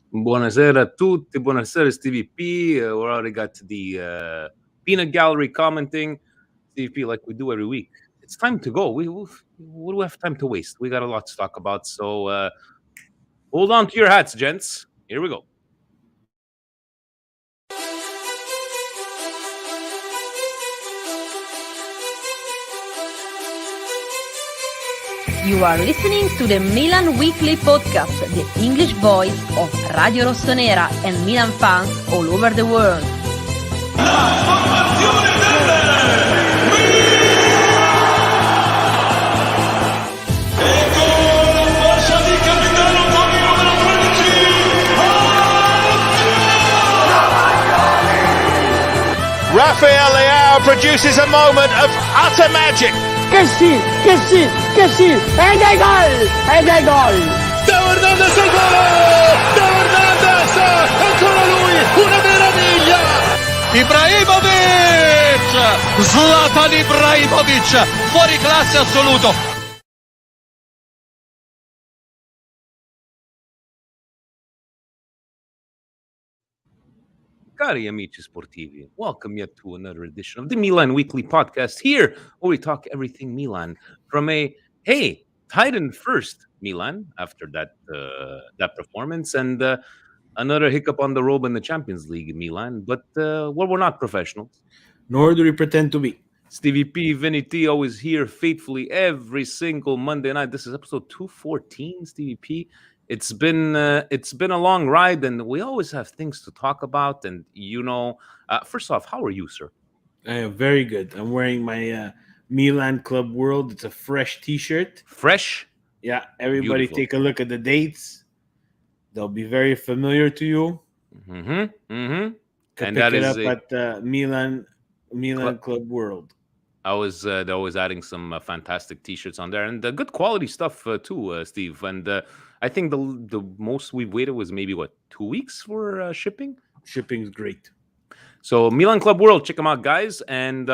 Buonasera a tutti, buonasera Stevie P. We already got to the peanut gallery commenting. Stevie P, like we do every week. It's time to go. We do have time to waste. We got a lot to talk about. So hold on to your hats, gents. Here we go. You are listening to the Milan Weekly Podcast, the English voice of Radio Rossonera and Milan fans all over the world. Rafael Leao produces a moment of utter magic. Che sì, ed è gol! Teo Hernandez al volo! Teo Hernandez, ancora lui, una meraviglia! Ibrahimovic! Zlatan Ibrahimovic, fuori classe assoluto! Cari amici sportivi, welcome yet to another edition of the Milan Weekly Podcast here, where we talk everything Milan from hey, Titan first Milan after that performance and another hiccup on the road in the Champions League in Milan, but we're not professionals. Nor do we pretend to be. Stevie P, Vinny T, always here faithfully every single Monday night. This is episode 214, Stevie P. It's been a long ride, and we always have things to talk about. And first off, how are you, sir? I am very good. I'm wearing my Milan Club World. It's a fresh T-shirt. Fresh? Yeah, everybody Beautiful. take a look at the dates. They'll be very familiar to you. And And that pick it is up at Milan Club World. they're always adding some fantastic T-shirts on there, and good quality stuff too, Steve. And I think the most we've waited was maybe 2 weeks for shipping. Shipping's great. So Milan Club World, check them out, guys. And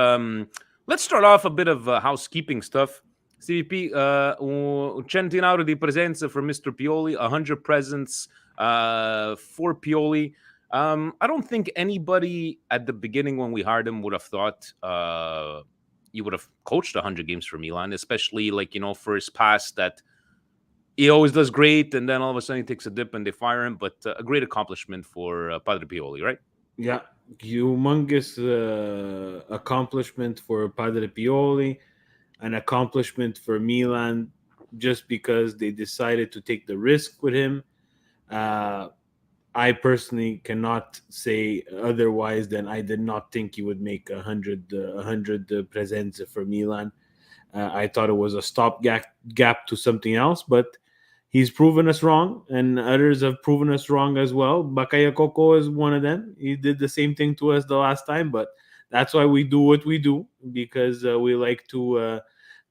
let's start off a bit of housekeeping stuff. CVP, centinaio di presenze for Mr. Pioli, 100 presents for Pioli. I don't think anybody at the beginning when we hired him would have thought he would have coached 100 games for Milan, especially for his past that he always does great, and then all of a sudden he takes a dip and they fire him. But a great accomplishment for Padre Pioli, right? Yeah, humongous accomplishment for Padre Pioli, an accomplishment for Milan just because they decided to take the risk with him. I personally cannot say otherwise than I did not think he would make 100 presenze for Milan. I thought it was a stopgap to something else, but he's proven us wrong, and others have proven us wrong as well. Bakayoko is one of them. He did the same thing to us the last time, but that's why we do what we do, because we like to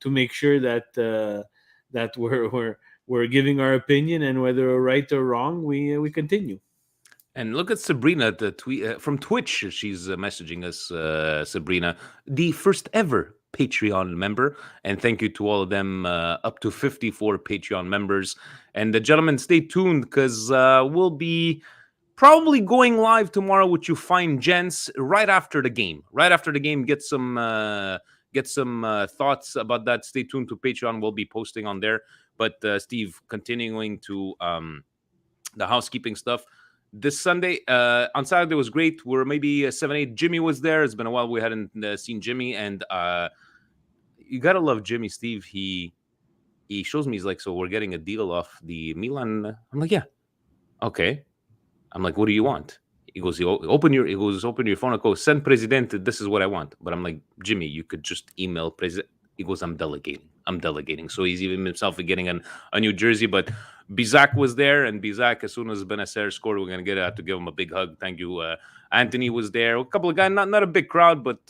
make sure that we're giving our opinion, and whether we're right or wrong, we continue. And look at Sabrina, the tweet from Twitch. She's messaging us, Sabrina, the first ever Patreon member. And thank you to all of them, up to 54 Patreon members. And gentlemen, stay tuned because we'll be probably going live tomorrow with you fine gents right after the game. Right after the game, get some thoughts about that. Stay tuned to Patreon. We'll be posting on there. But Steve, continuing to the housekeeping stuff. This Sunday, on Saturday was great. We're maybe 7-8. Jimmy was there. It's been a while we hadn't seen Jimmy, and you gotta love Jimmy, Steve. He shows me, he's like, so we're getting a deal off the Milan. I'm like, yeah, okay. I'm like, what do you want? He goes, open your phone. I go, send Presidente. This is what I want. But I'm like, Jimmy, you could just email President. He goes, I'm delegating. So he's even himself getting a new jersey. But Bizak was there, and Bizak, as soon as Benacer scored, we're going to have to give him a big hug. Thank you. Anthony was there. A couple of guys, not a big crowd, but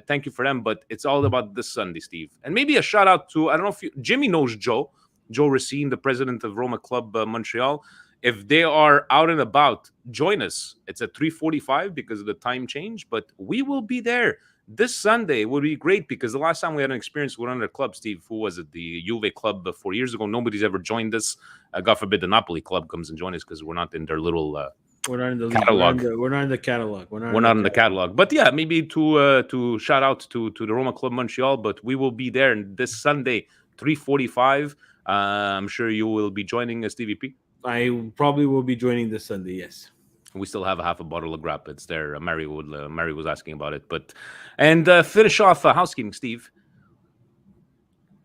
thank you for them. But it's all about this Sunday, Steve. And maybe a shout out to, I don't know if Jimmy knows Joe Racine, the president of Roma Club Montreal. If they are out and about, join us. It's at 3:45 because of the time change, but we will be there. This Sunday would be great because the last time we had an experience with another club, Steve, who was it? The Juve club 4 years ago. Nobody's ever joined us. God forbid the Napoli club comes and joins us because we're not in their little We're not in the catalog. We're not in the catalog. We're not in the catalog. But yeah, maybe to shout out to the Roma Club Montreal. But we will be there this Sunday, 3:45. I'm sure you will be joining us, TVP. I probably will be joining this Sunday. Yes. We still have a half a bottle of grappa. It's there. Mary was asking about it. And finish off housekeeping, Steve.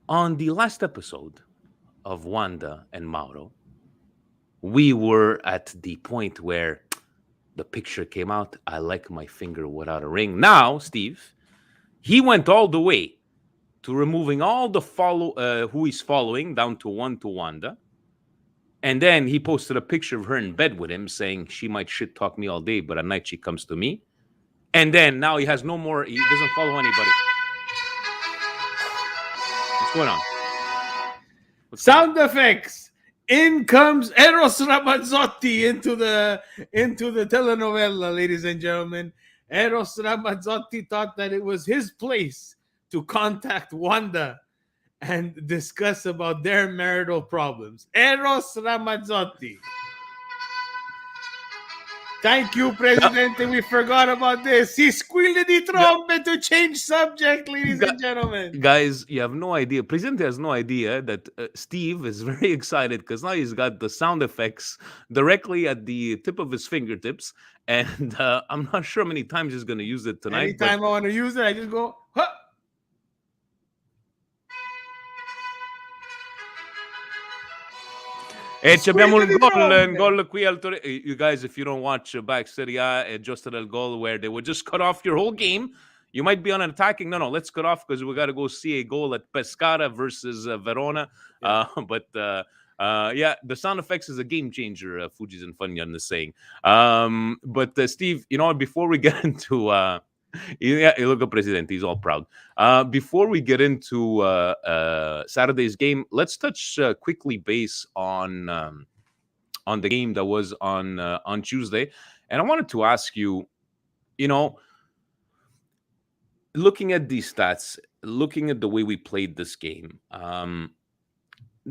On the last episode of Wanda and Mauro, we were at the point where the picture came out. I like my finger without a ring. Now, Steve, he went all the way to removing all the who he's following down to one to Wanda. And then he posted a picture of her in bed with him saying she might shit talk me all day, but at night she comes to me. And then now he has no more, he doesn't follow anybody. What's going on? Sound effects. In comes Eros Ramazzotti into the telenovela, ladies and gentlemen. Eros Ramazzotti thought that it was his place to contact Wanda and discuss about their marital problems. Eros Ramazzotti. Thank you, Presidente. We forgot about this. He squealed the trumpet to change subject, ladies and gentlemen. Guys, you have no idea. Presidente has no idea that Steve is very excited because now he's got the sound effects directly at the tip of his fingertips. And I'm not sure how many times he's going to use it tonight. Anytime I want to use it, I just go, huh. E abbiamo un gol qui al Torino. You guys, if you don't watch back Serie A, just del goal where they would just cut off your whole game. You might be on an attacking. No, let's cut off because we got to go see a goal at Pescara versus Verona. Yeah. Yeah, the sound effects is a game changer. Fuji's and Funyan is saying. But Steve, before we get into yeah, look at President. He's all proud. Before we get into Saturday's game, let's touch quickly base on the game that was on Tuesday. And I wanted to ask you, looking at these stats, looking at the way we played this game,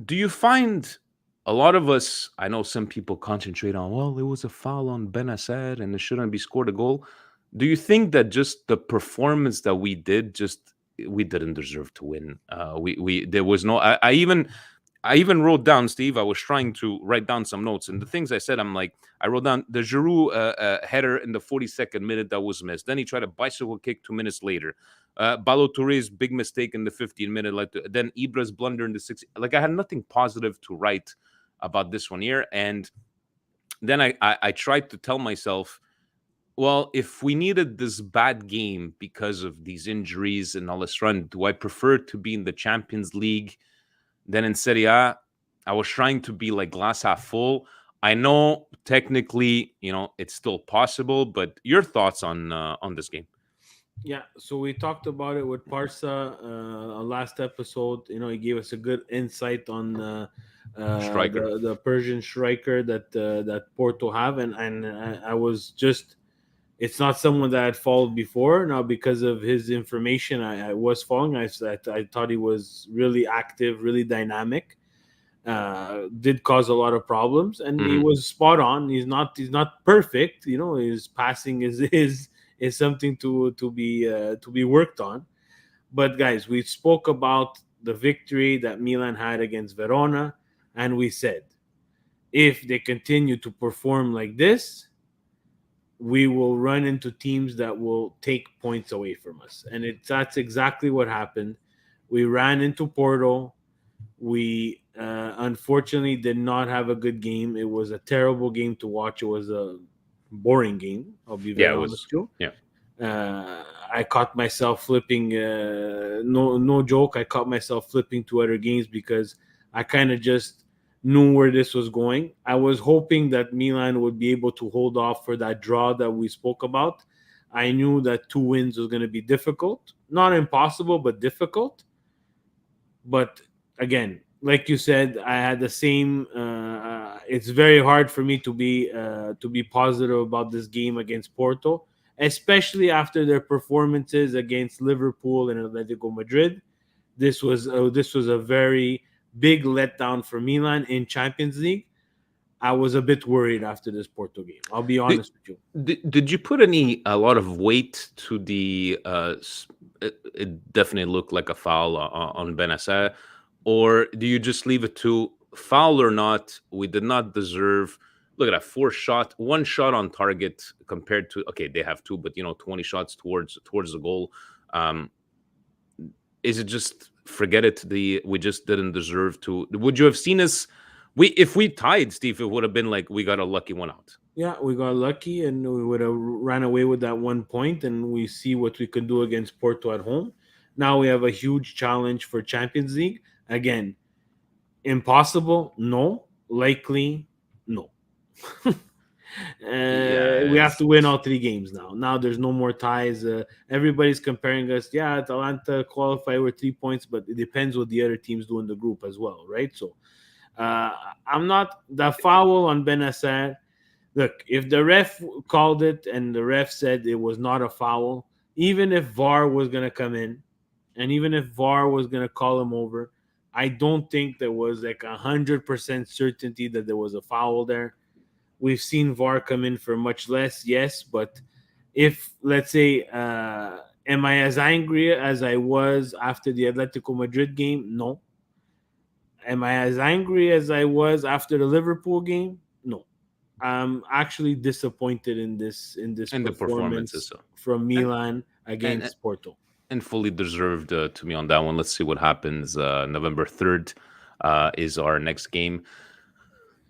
do you find a lot of us, I know some people concentrate on, well, there was a foul on Benacer and it shouldn't be scored a goal. Do you think that just the performance that we did, we didn't deserve to win? There was no. I even wrote down, Steve. I was trying to write down some notes, and the things I said, I wrote down the Giroud header in the 42nd minute that was missed. Then he tried a bicycle kick 2 minutes later. Balotouré's big mistake in the 15th minute. Then Ibra's blunder in the 60th. I had nothing positive to write about this one here, and then I tried to tell myself, well, if we needed this bad game because of these injuries and all this run, do I prefer to be in the Champions League than in Serie A? I was trying to be like glass half full. I know technically, it's still possible, but your thoughts on this game? Yeah, so we talked about it with Parsa last episode. He gave us a good insight on the Persian striker that Porto have, and I was just. It's not someone that I had followed before. Now, because of his information, I was following. I thought he was really active, really dynamic. Did cause a lot of problems, and he was spot on. He's not perfect. His passing is something to be worked on. But guys, we spoke about the victory that Milan had against Verona, and we said, if they continue to perform like this, we will run into teams that will take points away from us. And that's exactly what happened. We ran into Porto. We unfortunately did not have a good game. It was a terrible game to watch. It was a boring game. I'll be very honest with you. Yeah. I caught myself flipping. No joke. I caught myself flipping to other games because I kind of just knew where this was going. I was hoping that Milan would be able to hold off for that draw that we spoke about. I knew that 2 wins was going to be difficult. Not impossible, but difficult. But again, like you said, I had the same. It's very hard for me to be positive about this game against Porto, especially after their performances against Liverpool and Atletico Madrid. This was a very big letdown for Milan in Champions League. I was a bit worried after this Porto game. I'll be honest with you. Did you put a lot of weight to the? It definitely looked like a foul on Benacer, or do you just leave it to foul or not? We did not deserve. Look at that, one shot on target compared to, okay, they have two, but 20 shots towards the goal. Is it just forget it? We just didn't deserve to. Would you have seen us? If we tied, Steve, it would have been like we got a lucky one out. Yeah, we got lucky and we would have ran away with that 1 point, and we see what we could do against Porto at home. Now we have a huge challenge for Champions League. Again, impossible? No. Likely? No. We have to win all 3 games now. Now there's no more ties. Everybody's comparing us. Yeah, Atalanta qualify with 3 points, but it depends what the other teams do in the group as well, right? So I'm not the foul on Benacer. Look, if the ref called it and the ref said it was not a foul, even if VAR was going to come in and even if VAR was going to call him over, I don't think there was like 100% certainty that there was a foul there. We've seen VAR come in for much less, yes, but if, let's say, am I as angry as I was after the Atletico Madrid game? No. Am I as angry as I was after the Liverpool game? No. I'm actually disappointed in this performance from Milan against Porto. And fully deserved to me on that one. Let's see what happens. November 3rd is our next game.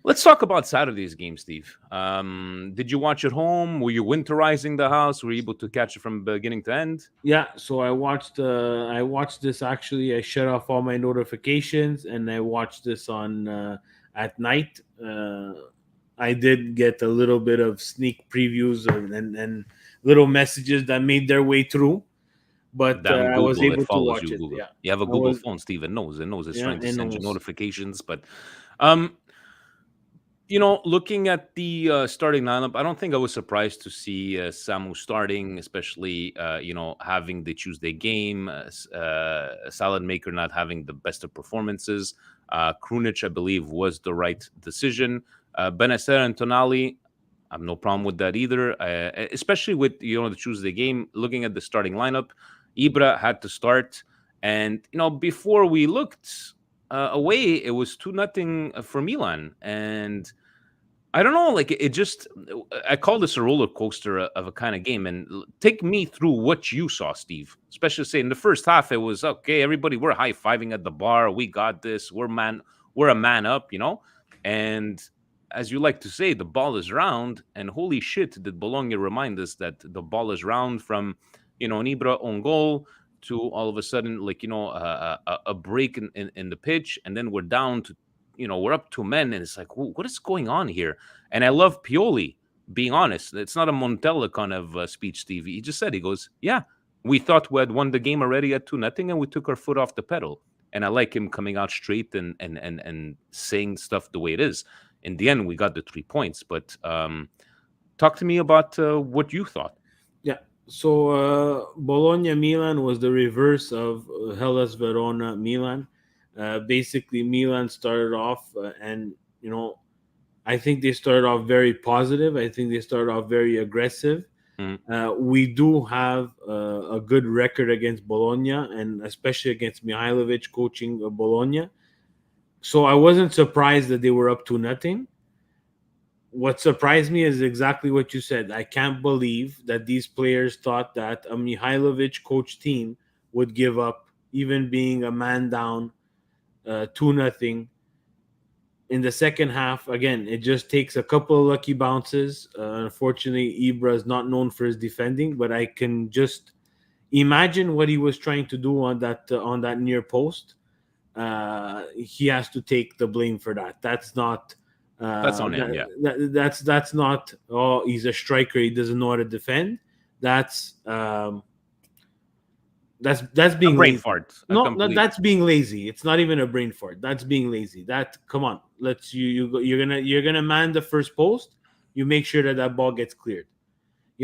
Let's talk about Saturday's game, Steve. Did you watch at home? Were you winterizing the house? Were you able to catch it from beginning to end? Yeah, so I watched this actually. I shut off all my notifications and I watched this on at night. I did get a little bit of sneak previews and little messages that made their way through, but I was able to watch it. Google. Yeah, you have a Google phone, Steve. It knows. It's trying to send you notifications. But, looking at the starting lineup, I don't think I was surprised to see Samu starting, especially having the Tuesday game. Salad Maker not having the best of performances. Krunic, I believe, was the right decision. Benacer and Tonali, I have no problem with that either, especially with the Tuesday game. Looking at the starting lineup, Ibra had to start, and before we looked away, it was 2-0 for Milan, and I don't know, like I call this a roller coaster of a kind of game. And take me through what you saw, Steve. Especially say in the first half, it was okay. Everybody, we're high fiving at the bar. We got this. We're a man up, and as you like to say, the ball is round, and holy shit, did Bologna remind us that the ball is round from, an Ibra on goal to all of a sudden, a break in the pitch, and then we're down to, we're up 2 men, and it's like, what is going on here? And I love Pioli being honest. It's not a Montella kind of speech, Steve. He just said, he goes, yeah, we thought we had won the game already at 2-0, and we took our foot off the pedal. And I like him coming out straight and saying stuff the way it is. In the end, we got the 3 points. But talk to me about what you thought. Yeah. So Bologna-Milan was the reverse of Hellas Verona-Milan. Basically, Milan started off and, I think they started off very positive. I think they started off very aggressive. We do have a good record against Bologna, and especially against Mihailovic coaching Bologna. So I wasn't surprised that they were up 2-0. What surprised me is exactly what you said. I can't believe that these players thought that a Mihailovic coach team would give up, even being a man down 2-0. In the second half, again, it just takes a couple of lucky bounces. Unfortunately, Ibra is not known for his defending, but I can just imagine what he was trying to do on that near post. He has to take the blame for that. That's not. That's on him. Yeah. That's not. Oh, he's a striker. He doesn't know how to defend. That's being a brain lazy. fart. That's being lazy. It's not even a brain fart. That's being lazy. Come on. You're gonna man the first post. You make sure that ball gets cleared.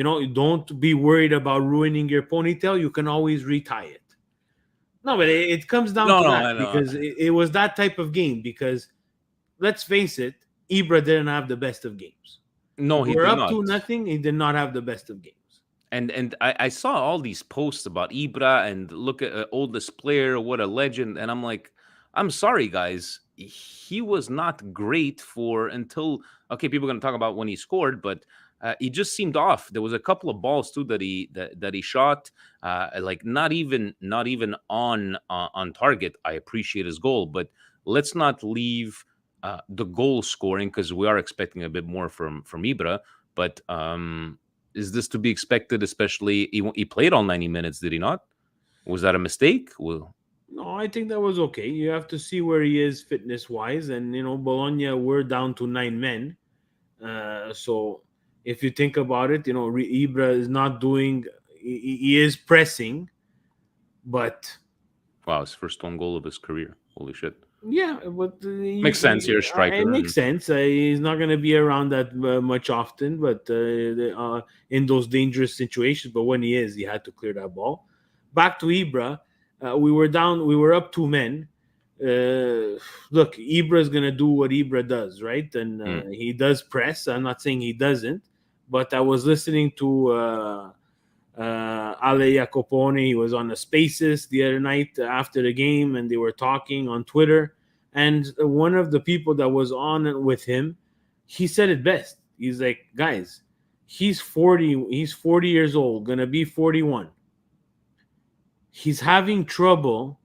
Don't be worried about ruining your ponytail. You can always retie it. No, but it comes down No, to no, that I know. because it was that type of game. Because let's face it, Ibra didn't have the best of games. No, he We're did up not. 2-0. He did not have the best of games. And I saw all these posts about Ibra and look at oldest player, what a legend. And I'm like, I'm sorry, guys. He was not great for until okay, people are gonna talk about when he scored, but he just seemed off. There was a couple of balls too that he shot, like not even on target. I appreciate his goal, but let's not leave the goal scoring because we are expecting a bit more from Ibra. But is this to be expected? Especially he played all 90 minutes, did he not? Was that a mistake? Well, No, I think that was okay. You have to see where he is fitness wise, and Bologna we're down to 9 men. So if you think about it, Ibra is not doing. He is pressing, but wow, his first one goal of his career. Holy shit! yeah, but Makes sense. You're a striker. It makes sense. He's not going to be around that much often, but in those dangerous situations. But when he is, he had to clear that ball. Back to Ibra, we were down. We were up 2 men. Look, Ibra is going to do what Ibra does, right? And he does press. I'm not saying he doesn't, but I was listening to Ale Jacopone. He was on the Spaces the other night after the game, and they were talking on Twitter. And one of the people that was on with him, he said it best. He's like, guys, he's 40. He's 40 years old, gonna be 41. He's having trouble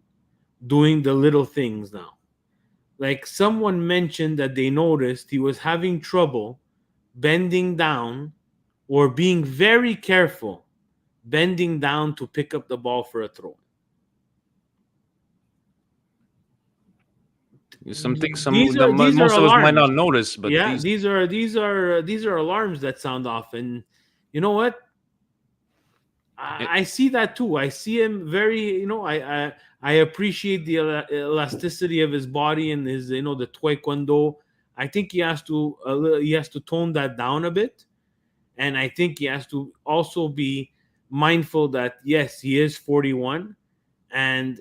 doing the little things now. Like someone mentioned that they noticed he was having trouble bending down or being very careful bending down to pick up the ball for a throw. Some things These are most of us might alarms. not notice, but Yeah, these are alarms that sound off. And you know what? I see that too. I see him very. I appreciate the elasticity of his body and his the taekwondo. I think he has to tone that down a bit, and I think he has to also be mindful that yes, he is 41, and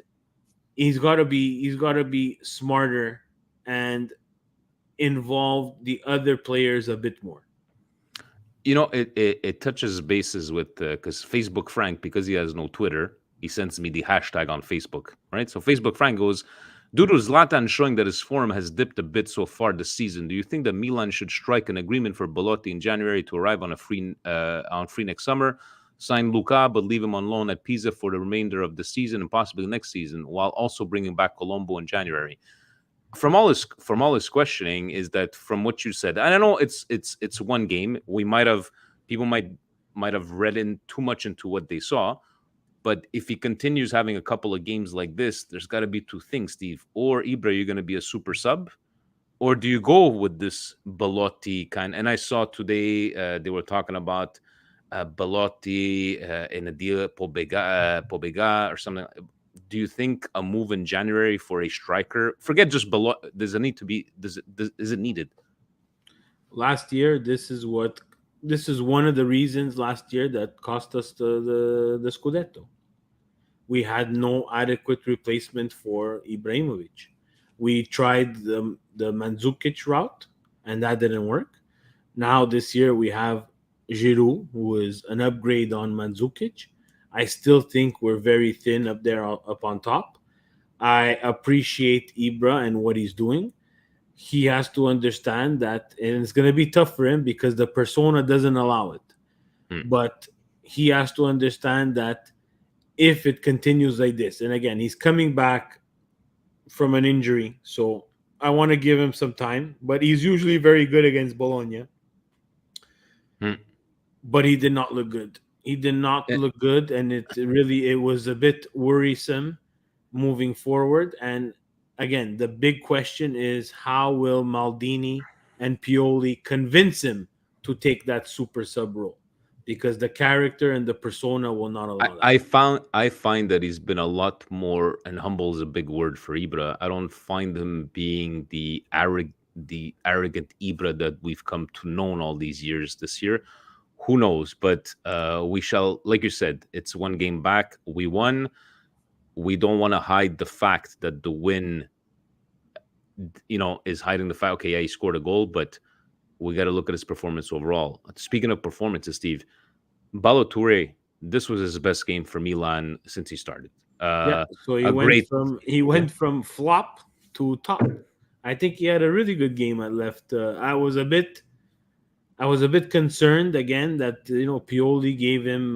he's got to be smarter and involve the other players a bit more. It touches bases with because Facebook Frank, because he has no Twitter, he sends me the hashtag on Facebook, right? So Facebook Frank goes, due to Zlatan showing that his form has dipped a bit so far this season, do you think that Milan should strike an agreement for Belotti in January to arrive on free next summer, sign Luca but leave him on loan at Pisa for the remainder of the season and possibly next season, while also bringing back Colombo in January? From all his questioning is that from what you said, and I know it's one game. People might have read in too much into what they saw, but if he continues having a couple of games like this, there's got to be two things, Steve. Or Ibra, you're going to be a super sub, or do you go with this Belotti kind? And I saw today they were talking about Belotti in a deal, Pobega or something. Do you think a move in January for a striker? Forget just Belotti. Does it need to be? Is it needed? Last year, this is one of the reasons last year that cost us the Scudetto. We had no adequate replacement for Ibrahimovic. We tried the Mandzukic route, and that didn't work. Now this year we have Giroud, who is an upgrade on Mandzukic. I still think we're very thin up there, up on top. I appreciate Ibra and what he's doing. He has to understand that, and it's going to be tough for him because the persona doesn't allow it. But he has to understand that if it continues like this, and again, he's coming back from an injury, so I want to give him some time. But he's usually very good against Bologna. But he did not look good. He did not look good, and it was a bit worrisome moving forward. And again, the big question is how will Maldini and Pioli convince him to take that super sub role? Because the character and the persona will not allow that. I find that he's been a lot more, and humble is a big word for Ibra. I don't find him being the arrogant Ibra that we've come to know all these years this year, who knows? But we shall, like you said, it's one game back. We won. We don't want to hide the fact that the win, is hiding the fact. Okay, yeah, he scored a goal, but we got to look at his performance overall. Speaking of performances, Steve, Balotelli, this was his best game for Milan since he started. Yeah. So he A went great, from yeah. flop to top. I think he had a really good game at left. I was a bit concerned again that Pioli gave him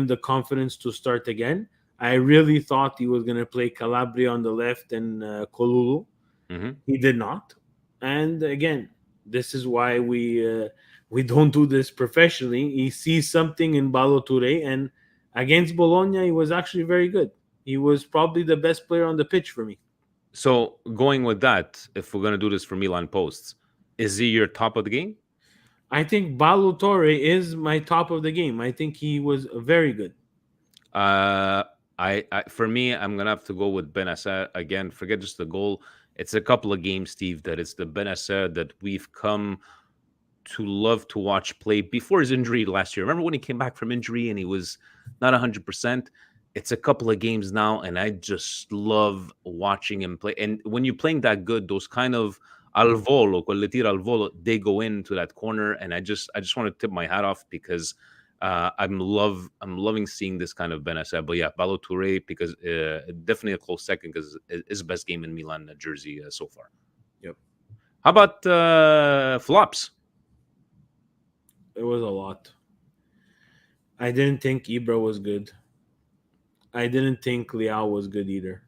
the confidence to start again. I really thought he was going to play Calabria on the left and Kolulu. Mhm. He did not. And again, this is why we don't do this professionally. He sees something in Balotelli, and against Bologna, he was actually very good. He was probably the best player on the pitch for me. So going with that, if we're gonna do this for Milan posts, is he your top of the game? I think Balotelli is my top of the game. I think he was very good. Uh, I for me, I'm gonna have to go with Benacer again. Forget just the goal. It's a couple of games, Steve, that it's the Benacer that we've come to love to watch play before his injury last year. Remember when he came back from injury and he was not 100%? It's a couple of games now, and I just love watching him play. And when you're playing that good, those kind of al volo, quelle tira al volo, they go into that corner, and I just want to tip my hat off because I'm loving seeing this kind of Benacer. But yeah, Balotelli, because definitely a close second because it's best game in Milan jersey so far. Yep. How about flops? It was a lot. I didn't think Ibra was good. I didn't think Liao was good either.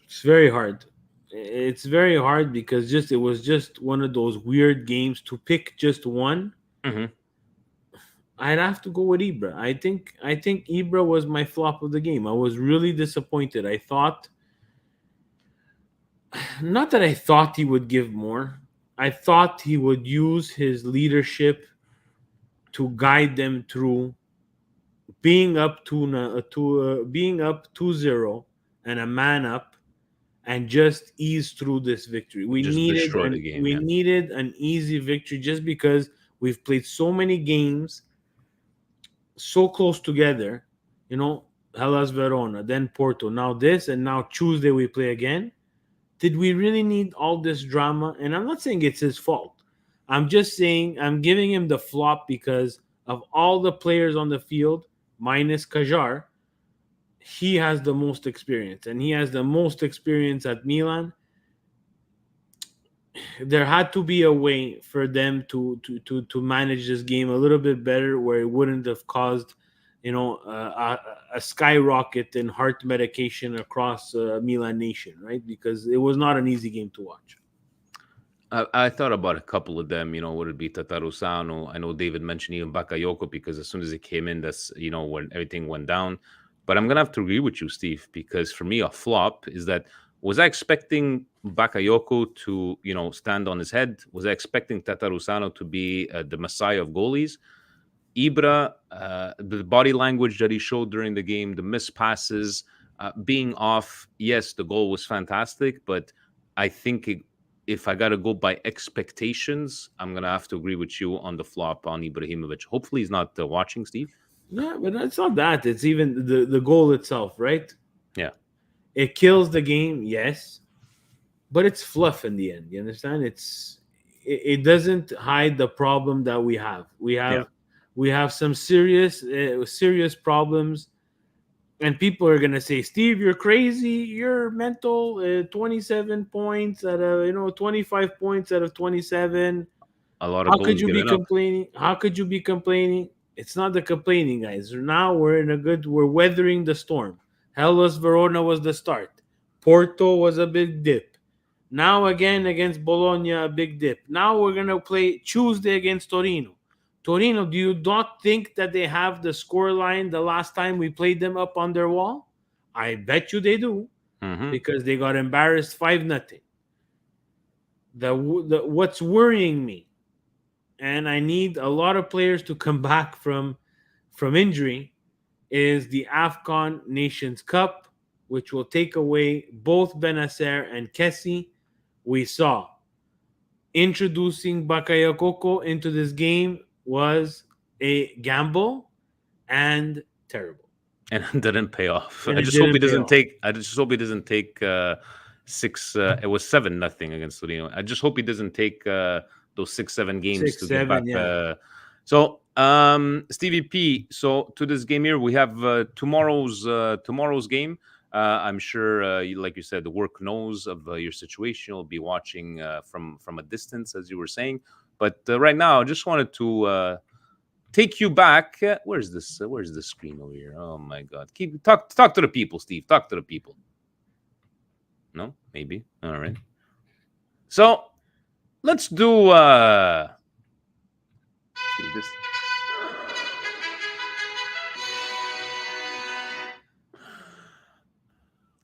It's very hard. It's very hard because it was just one of those weird games to pick just one. Mhm. I'd have to go with Ibra. I think Ibra was my flop of the game. I was really disappointed. I thought not that I thought he would give more. I thought he would use his leadership to guide them through being up being up 2-0 and a man up and just ease through this victory. Just destroy the game. We Yeah. needed an easy victory just because we've played so many games so close together, Hellas Verona, then Porto, now this, and now Tuesday we play again. Did we really need all this drama? And I'm not saying it's his fault. I'm just saying I'm giving him the flop because of all the players on the field, minus Kajar. He has the most experience, and he has the most experience at Milan. There had to be a way for them to manage this game a little bit better, where it wouldn't have caused, a skyrocket in heart medication across Milan nation, right? Because it was not an easy game to watch. I thought about a couple of them, would it be Tatarusano? I know David mentioned even Bakayoko because as soon as it came in, that's, when everything went down. But I'm going to have to agree with you, Steve, because for me, a flop is that was I expecting Bakayoko to, stand on his head? Was I expecting Tatarusano to be the messiah of goalies? Ibra, the body language that he showed during the game, the missed passes, being off. Yes, the goal was fantastic, but I think if I got to go by expectations, I'm going to have to agree with you on the flop on Ibrahimovic. Hopefully he's not watching, Steve. Yeah, but it's not that. It's even the goal itself, right? Yeah. It kills the game, yes, but it's fluff in the end. You understand? It doesn't hide the problem that we have. We have some serious problems, and people are gonna say, "Steve, you're crazy. You're mental." 27 points out of 25 points out of 27. A lot of How goals could you be given up. complaining? How could you be complaining? It's not the complaining, guys. Now we're weathering the storm. Hellas Verona was the start. Porto was a big dip. Now again against Bologna, a big dip. Now we're gonna play Tuesday against Torino. Torino, do you not think that they have the score line the last time we played them up on their wall? I bet you they do, because they got embarrassed 5-0. What's worrying me, and I need a lot of players to come back from injury, is the AFCON Nations Cup, which will take away both Benacer and Kessie. We saw introducing Bakayokoko into this game was a gamble and terrible. And it didn't pay off. And I it just hope he didn't pay doesn't off. take. I just hope he doesn't take six. It was 7-0 against Torino. I just hope he doesn't take those 6-7 games 6, to get back. 7, yeah. So, Stevie P. So to this game here, we have tomorrow's game. I'm sure, like you said, the work knows of your situation. You'll be watching from a distance, as you were saying. But right now, I just wanted to take you back. Where's this? Where's the screen over here? Oh my God! Talk to the people, Steve. Talk to the people. No, maybe. All right. So let's do this.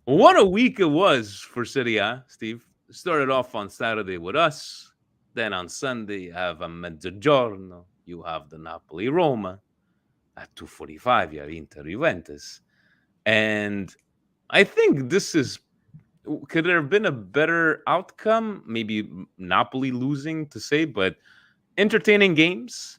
What a week it was for Serie A, Steve. Started off on Saturday with us. Then on Sunday, you have a Mezzogiorno. You have the Napoli-Roma. At 2:45, you have Inter-Juventus. And I think this is... Could there have been a better outcome? Maybe Napoli losing, to say, but entertaining games.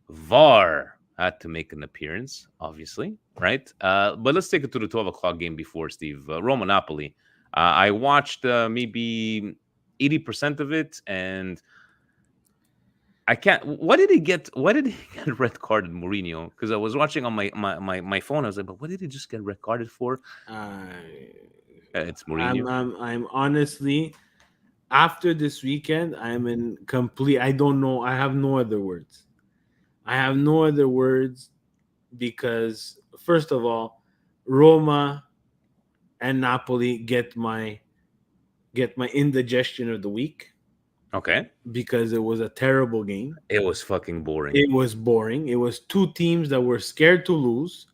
VAR had to make an appearance, obviously, right? But let's take it to the 12 o'clock game before, Steve. Roma-Napoli. I watched maybe 80% of it, and I can't... What did he get? Why did he get red carded, Mourinho? Because I was watching on my phone. I was like, but what did he just get red carded for? It's Mourinho. I'm honestly, after this weekend, I'm in complete... I don't know. I have no other words. Because, first of all, Roma and Napoli get my indigestion of the week. Okay. Because it was a terrible game. It was fucking boring. It was boring. It was two teams that were scared to lose.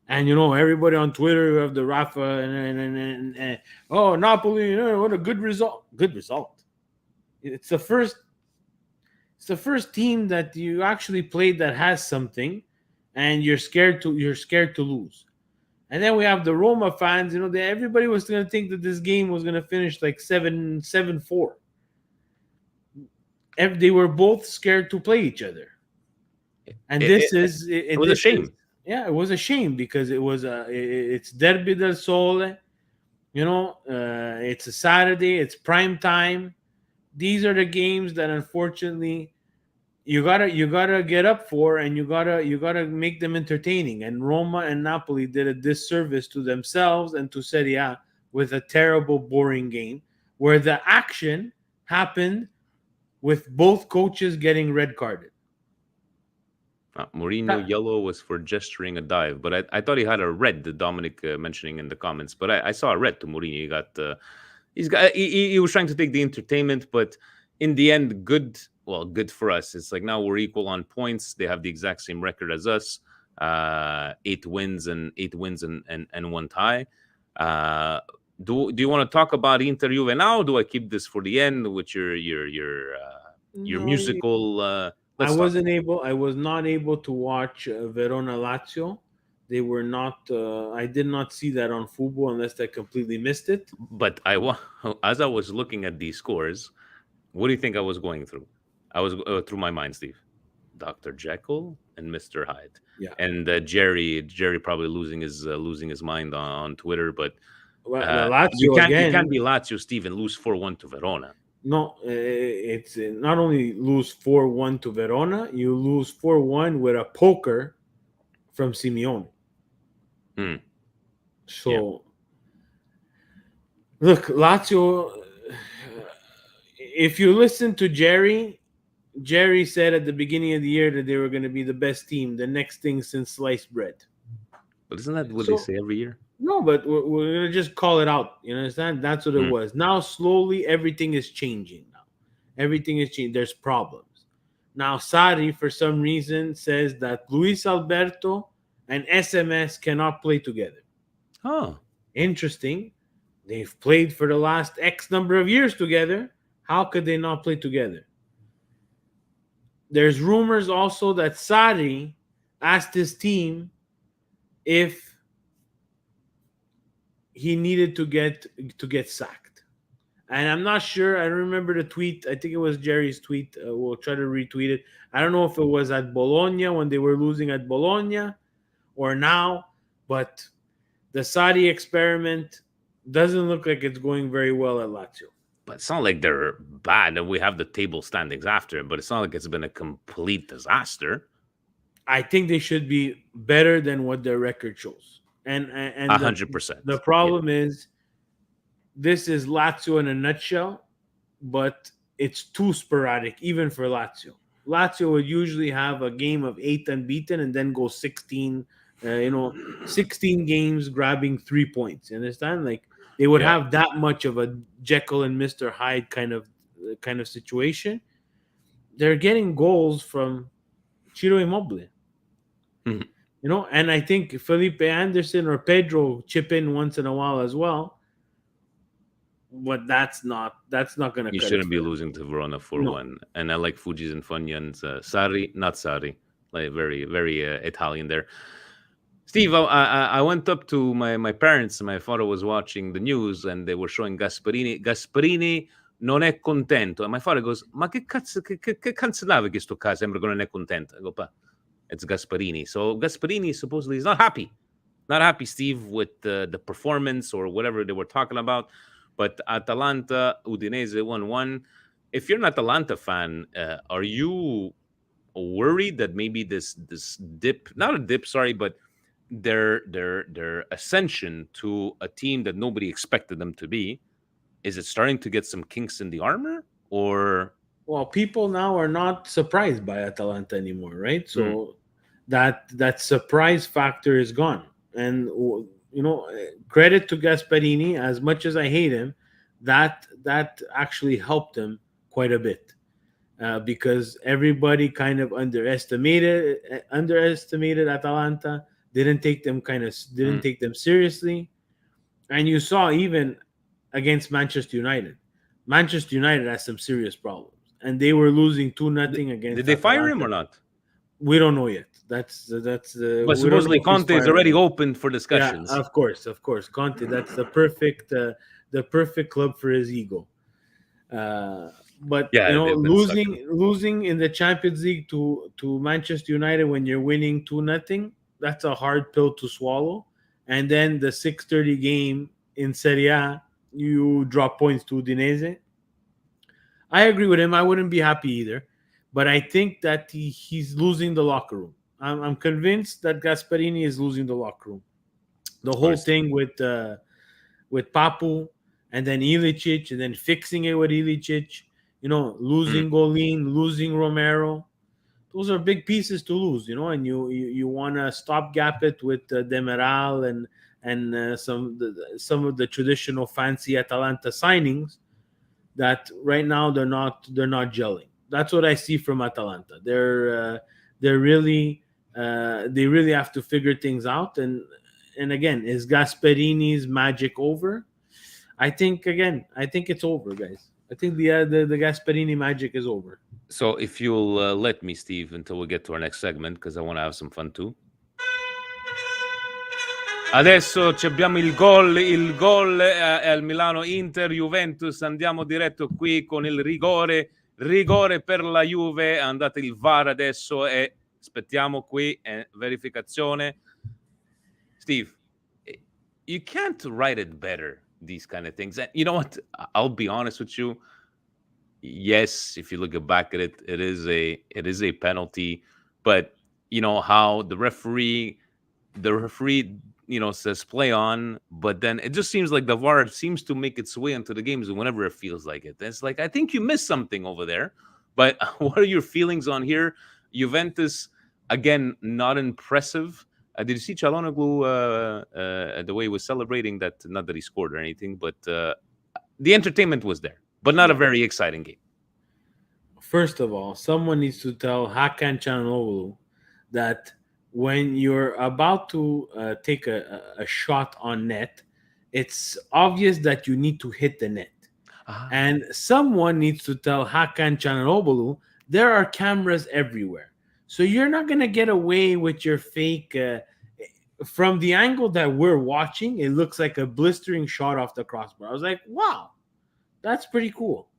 And, everybody on Twitter, you have the Rafa and oh, Napoli, what a good result. Good result. It's the first team that you actually played that has something, and you're scared to lose. And then we have the Roma fans, everybody was going to think that this game was going to finish like 7-4. They were both scared to play each other. And it was a shame. It was a shame because it's Derby del Sole. It's a Saturday. It's prime time. These are the games that, unfortunately, you gotta get up for, and you gotta make them entertaining. And Roma and Napoli did a disservice to themselves and to Serie A with a terrible, boring game where the action happened with both coaches getting red carded. Mourinho yellow was for gesturing a dive, but I thought he had a red. Dominic mentioning in the comments, but I saw a red to Mourinho. He was trying to take the entertainment, but in the end, good for us. It's like now we're equal on points. They have the exact same record as us, 8 wins and 1 tie. Do you want to talk about Inter Juve now? Or do I keep this for the end with your musical? I was not able to watch Verona Lazio. They were not. I did not see that on Fubo unless I completely missed it. But as I was looking at these scores, what do you think I was going through? I was through my mind, Steve. Dr. Jekyll and Mr. Hyde. Yeah. And Jerry probably losing his mind on Twitter. But Lazio you can't be Lazio, Steve, and lose 4-1 to Verona. No, it's not only lose 4-1 to Verona, you lose 4-1 with a poker from Simeone. So, look, Lazio, if you listen to Jerry said at the beginning of the year that they were going to be the best team, the next thing since sliced bread. But isn't that what they say every year? No, but we're going to just call it out. You understand? That's what it was. Now, slowly, everything is changing now. Everything is changing. There's problems. Now, Sarri, for some reason, says that Luis Alberto and SMS cannot play together. Oh. Interesting. They've played for the last X number of years together. How could they not play together? There's rumors also that Sarri asked his team if he needed to get sacked And I'm not sure. I remember the tweet. I think it was Jerry's tweet. We'll try to retweet it. I don't know if it was at Bologna when they were losing at Bologna or now, but the Saudi experiment doesn't look like it's going very well at Lazio. But it's not like they're bad, and we have the table standings after. But it's not like it's been a complete disaster. I think they should be better than what their record shows. And 100%. The problem is this is Lazio in a nutshell, but it's too sporadic, even for Lazio. Lazio would usually have a game of 8 unbeaten and then go 16, 16 games grabbing 3 points. You understand? Like they would have that much of a Jekyll and Mr. Hyde kind of situation. They're getting goals from Ciro Immobile. Mm-hmm. And I think Felipe Anderson or Pedro chip in once in a while as well. But that's not going to. You shouldn't be losing to Verona 4-1. And I like Fuji's and Funyans. Sarri, not Sarri. Like very, very Italian there. Steve, I went up to my parents. My father was watching the news and they were showing Gasperini. Gasperini non è contento. And my father goes, ma che canzonave che sto qua sembra che non è contento. I go, pa, it's Gasperini. So Gasperini supposedly is not happy. Not happy, Steve, with the performance or whatever they were talking about. But Atalanta, Udinese 1-1. If you're an Atalanta fan, are you worried that maybe this dip, not a dip, sorry, but their ascension to a team that nobody expected them to be, is it starting to get some kinks in the armor? Or well, people now are not surprised by Atalanta anymore, right? So that surprise factor is gone. And credit to Gasperini. As much as I hate him, that actually helped him quite a bit because everybody kind of underestimated Atalanta. Didn't take them seriously, and you saw even against Manchester United. Manchester United has some serious problems, and they were losing 2-0 against. Did they fire him or not? We don't know yet. That's but supposedly Conte is already open for discussions. Yeah, of course, Conte. That's the perfect club for his ego. But losing in the Champions League to Manchester United when you're winning 2-0, that's a hard pill to swallow. And then the 6:30 game in Serie A, you drop points to Udinese. I agree with him. I wouldn't be happy either. But I think that he's losing the locker room. I'm convinced that Gasperini is losing the locker room. The whole thing with Papu and then Ilicic and then fixing it with Ilicic, losing Golin, losing Romero. Those are big pieces to lose, and you want to stopgap it with Demiral and some of the traditional fancy Atalanta signings that right now they're not gelling. That's what I see from Atalanta. They're really they really have to figure things out. And again, is Gasperini's magic over? I think it's over, guys. I think the Gasperini magic is over. So if you'll let me, Steve, until we get to our next segment, because I want to have some fun too. Adesso abbiamo il gol è al Milano Inter Juventus. Andiamo diretto qui con il rigore per la Juve. È andato il VAR adesso e aspettiamo qui verificazione. Steve, you can't write it better, these kind of things. And you know what? I'll be honest with you. Yes, if you look back at it, it is a penalty. But you know how the referee says play on, but then it just seems like the VAR seems to make its way into the games whenever it feels like it. It's like, I think you missed something over there. But what are your feelings on here? Juventus, again, not impressive. Did you see Çalhanoğlu, the way he was celebrating that? Not that he scored or anything, but the entertainment was there, but not a very exciting game. First of all, someone needs to tell Hakan Çalhanoğlu that when you're about to take a shot on net, it's obvious that you need to hit the net. And someone needs to tell Hakan Çalhanoğlu there are cameras everywhere. So you're not going to get away with your fake... from the angle that we're watching, it looks like a blistering shot off the crossbar. I was like, wow, That's pretty cool.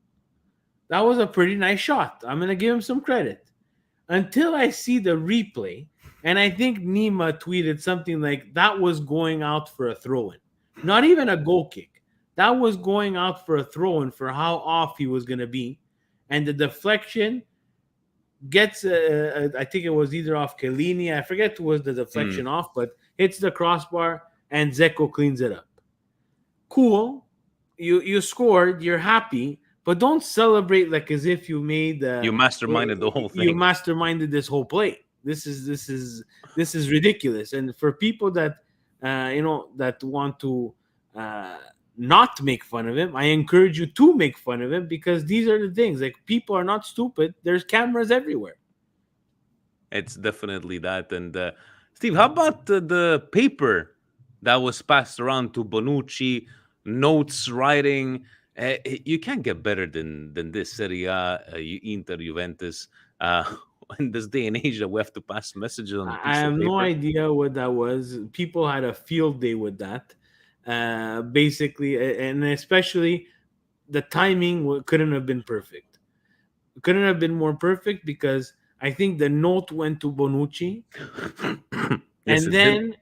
That was a pretty nice shot. I'm going to give him some credit. Until I see the replay, and I think Nima tweeted something like that was going out for a throw-in. Not even a goal kick. That was going out for a throw-in for how off he was going to be. And the deflection gets, I think it was either off Kellini. I forget who was the deflection off, but hits the crossbar and Zeko cleans it up. Cool. You scored. You're happy. But don't celebrate like as if you made you masterminded the whole thing. You masterminded this whole play. This is ridiculous. And for people that that want to not make fun of him, I encourage you to make fun of him, because these are the things. Like, people are not stupid. There's cameras everywhere. It's definitely that. And Steve, how about the paper that was passed around to Bonucci, notes, writing? You can't get better than this Serie A, Inter, Juventus. In this day and age that we have to pass messages on a piece I have of paper. no idea what that was. People had a field day with that. Basically, and especially the timing couldn't have been perfect. Couldn't have been more perfect, because I think the note went to Bonucci, Yes, and then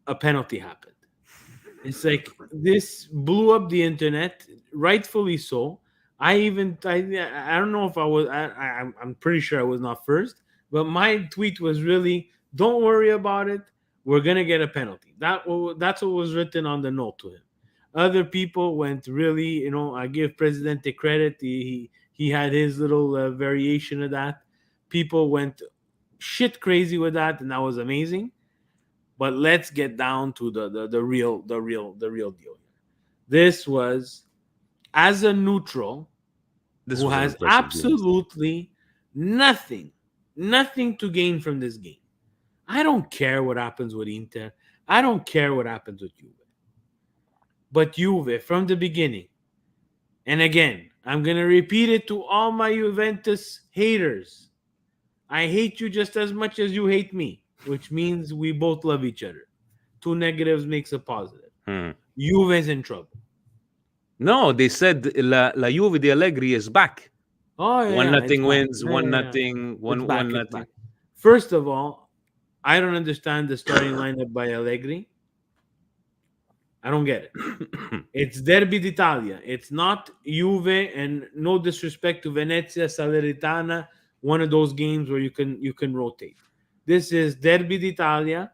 a penalty happened. It's like, this blew up the internet, rightfully so. I don't know if I was. I'm pretty sure I was not first, but my tweet was really, "Don't worry about it. We're gonna get a penalty." That's what was written on the note to him. Other people went really, I give Presidente credit. He had his little variation of that. People went shit crazy with that, and that was amazing. But let's get down to the real deal. This was, as a neutral, who has absolutely nothing to gain from this game. I don't care what happens with Inter. I don't care what happens with Juve. But Juve, from the beginning, and again, I'm going to repeat it to all my Juventus haters. I hate you just as much as you hate me, which means we both love each other. 2 negatives makes a positive. Juve is in trouble. No, they said La Juve di Allegri is back. Oh, yeah. 1-0 wins, 1-0, 1-0. First of all, I don't understand the starting lineup by Allegri. I don't get it. It's Derby d'Italia. It's not Juve, and no disrespect to Venezia, Salernitana, one of those games where you can rotate. This is Derby d'Italia,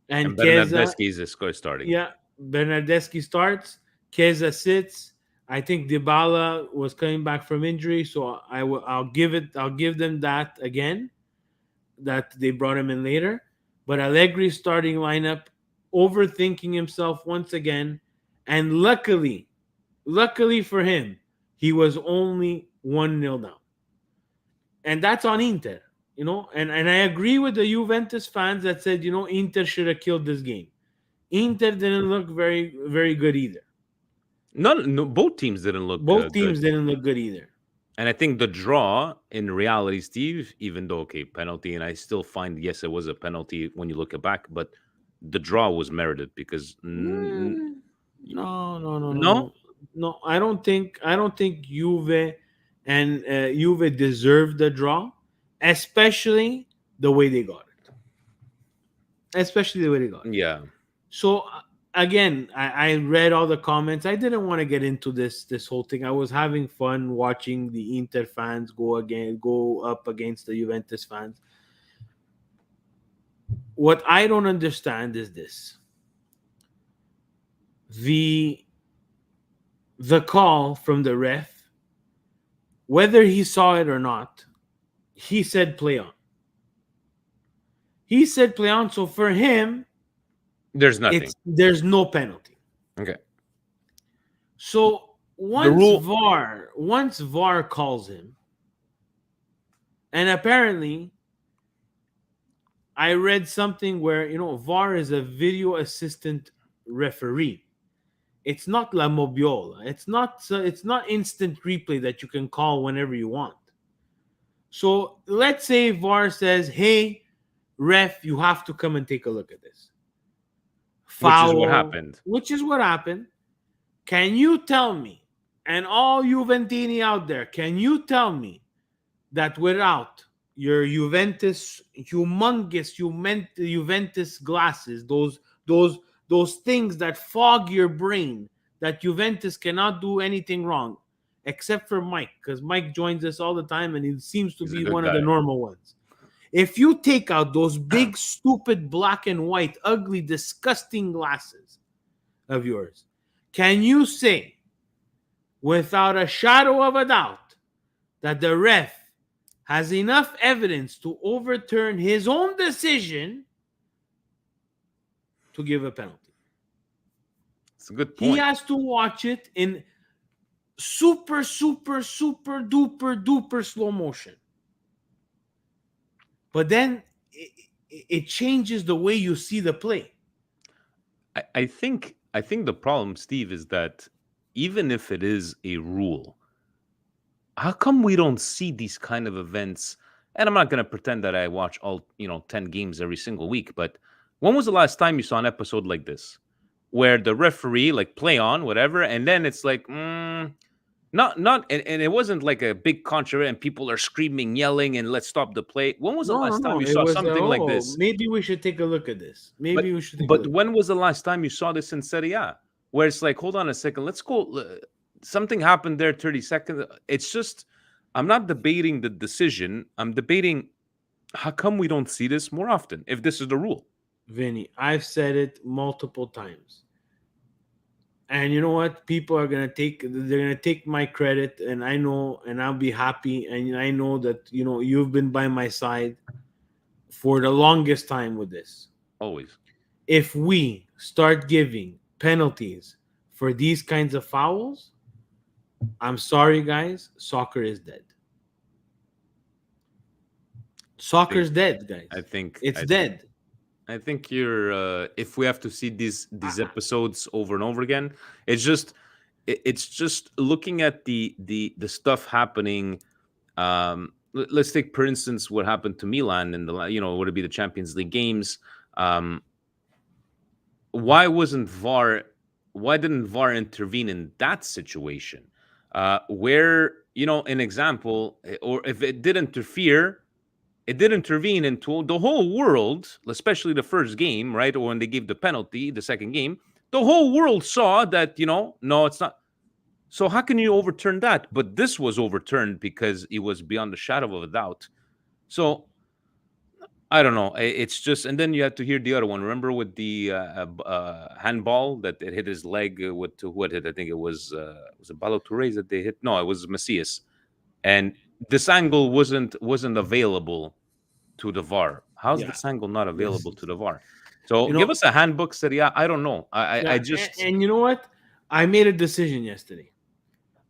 and Bernardeschi is starting. Yeah, Bernardeschi starts. Chiesa sits. I think Dybala was coming back from injury, so I'll give them that again, that they brought him in later. But Allegri's starting lineup, overthinking himself once again, and luckily for him, he was only 1-0 down, and that's on Inter. And I agree with the Juventus fans that said, Inter should have killed this game. Inter didn't look very, very good either. No, both teams didn't look. Both teams didn't look good either. And I think the draw, in reality, Steve, even though penalty, and I still find, yes, it was a penalty when you look it back, but the draw was merited because no. I don't think Juve and Juve deserved the draw, especially the way they got it. Yeah. So again, I read all the comments. I didn't want to get into this whole thing. I was having fun watching the Inter fans go up against the Juventus fans. What I don't understand is this. The call from the ref, whether he saw it or not, he said play on. So for him, there's nothing. There's no penalty. Okay. So once VAR calls him, and apparently I read something where, VAR is a video assistant referee. It's not La Mobiola. It's not instant replay that you can call whenever you want. So let's say VAR says, hey, ref, you have to come and take a look at this. Foul, which is what happened. Can you tell me, and all Juventini out there, can you tell me that without your Juventus, humongous Juventus glasses, those things that fog your brain, that Juventus cannot do anything wrong, except for Mike, because Mike joins us all the time and he seems to He's a be good one guy. of the normal ones. If you take out those big, stupid, black and white, ugly, disgusting glasses of yours, can you say, without a shadow of a doubt, that the ref has enough evidence to overturn his own decision to give a penalty? It's a good He point. has to watch it in super, super, super duper, duper slow motion. But then it changes the way you see the play. I think the problem, Steve, is that even if it is a rule, how come we don't see these kind of events? And I'm not going to pretend that I watch all 10 games every single week, but when was the last time you saw an episode like this where the referee like play on whatever, and then it's like not and it wasn't like a big controversy and people are screaming, yelling, and let's stop the play. When was the last time you It saw was, something like this? Maybe we should take a look at this. Maybe we should take a But look. when was the last time you saw this in Serie A? Where it's like, hold on a second, let's go. Something happened there, 30 seconds. It's just, I'm not debating the decision. I'm debating how come we don't see this more often if this is the rule. Vinny, I've said it multiple times. And you know what? People are they're gonna take my credit, and I know, and I'll be happy. And I know that you've been by my side for the longest time with this. Always. If we start giving penalties for these kinds of fouls, I'm sorry, guys, soccer is dead. Soccer's dead, guys. I think it's dead. I think you're. If we have to see these episodes over and over again, it's just looking at the stuff happening. Let's take, for instance, what happened to Milan in the would it be the Champions League games? Why wasn't VAR? Why didn't VAR intervene in that situation? Where an example, or if it did interfere. It did intervene into the whole world, especially the first game, right? Or when they gave the penalty, the second game, the whole world saw that, no, it's not. So how can you overturn that? But this was overturned because it was beyond the shadow of a doubt. So I don't know. It's just, and then you have to hear the other one. Remember with the handball that it hit his leg with what hit? I think it was it Balotelli that they hit? No, it was Macias. And this angle wasn't available to the VAR. How's this angle not available to the VAR? So give us a handbook, Serie A. I don't know. I just and you know what? I made a decision yesterday.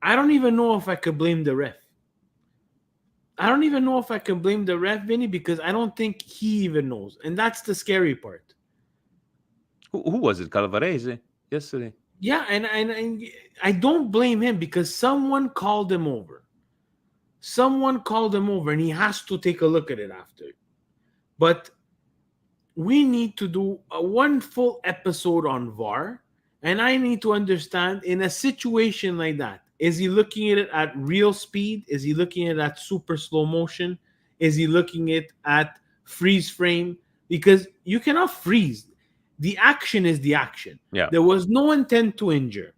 I don't even know if I could blame the ref. I don't even know if I can blame the ref, Vinny, because I don't think he even knows, and that's the scary part. Who was it? Calvarese yesterday. Yeah, and I don't blame him because someone called him over. Someone called him over, and he has to take a look at it after. But we need to do one full episode on VAR, and I need to understand, in a situation like that, is he looking at it at real speed? Is he looking at it at super slow motion? Is he looking at it at freeze frame? Because you cannot freeze. The action is the action. Yeah. There was no intent to injure.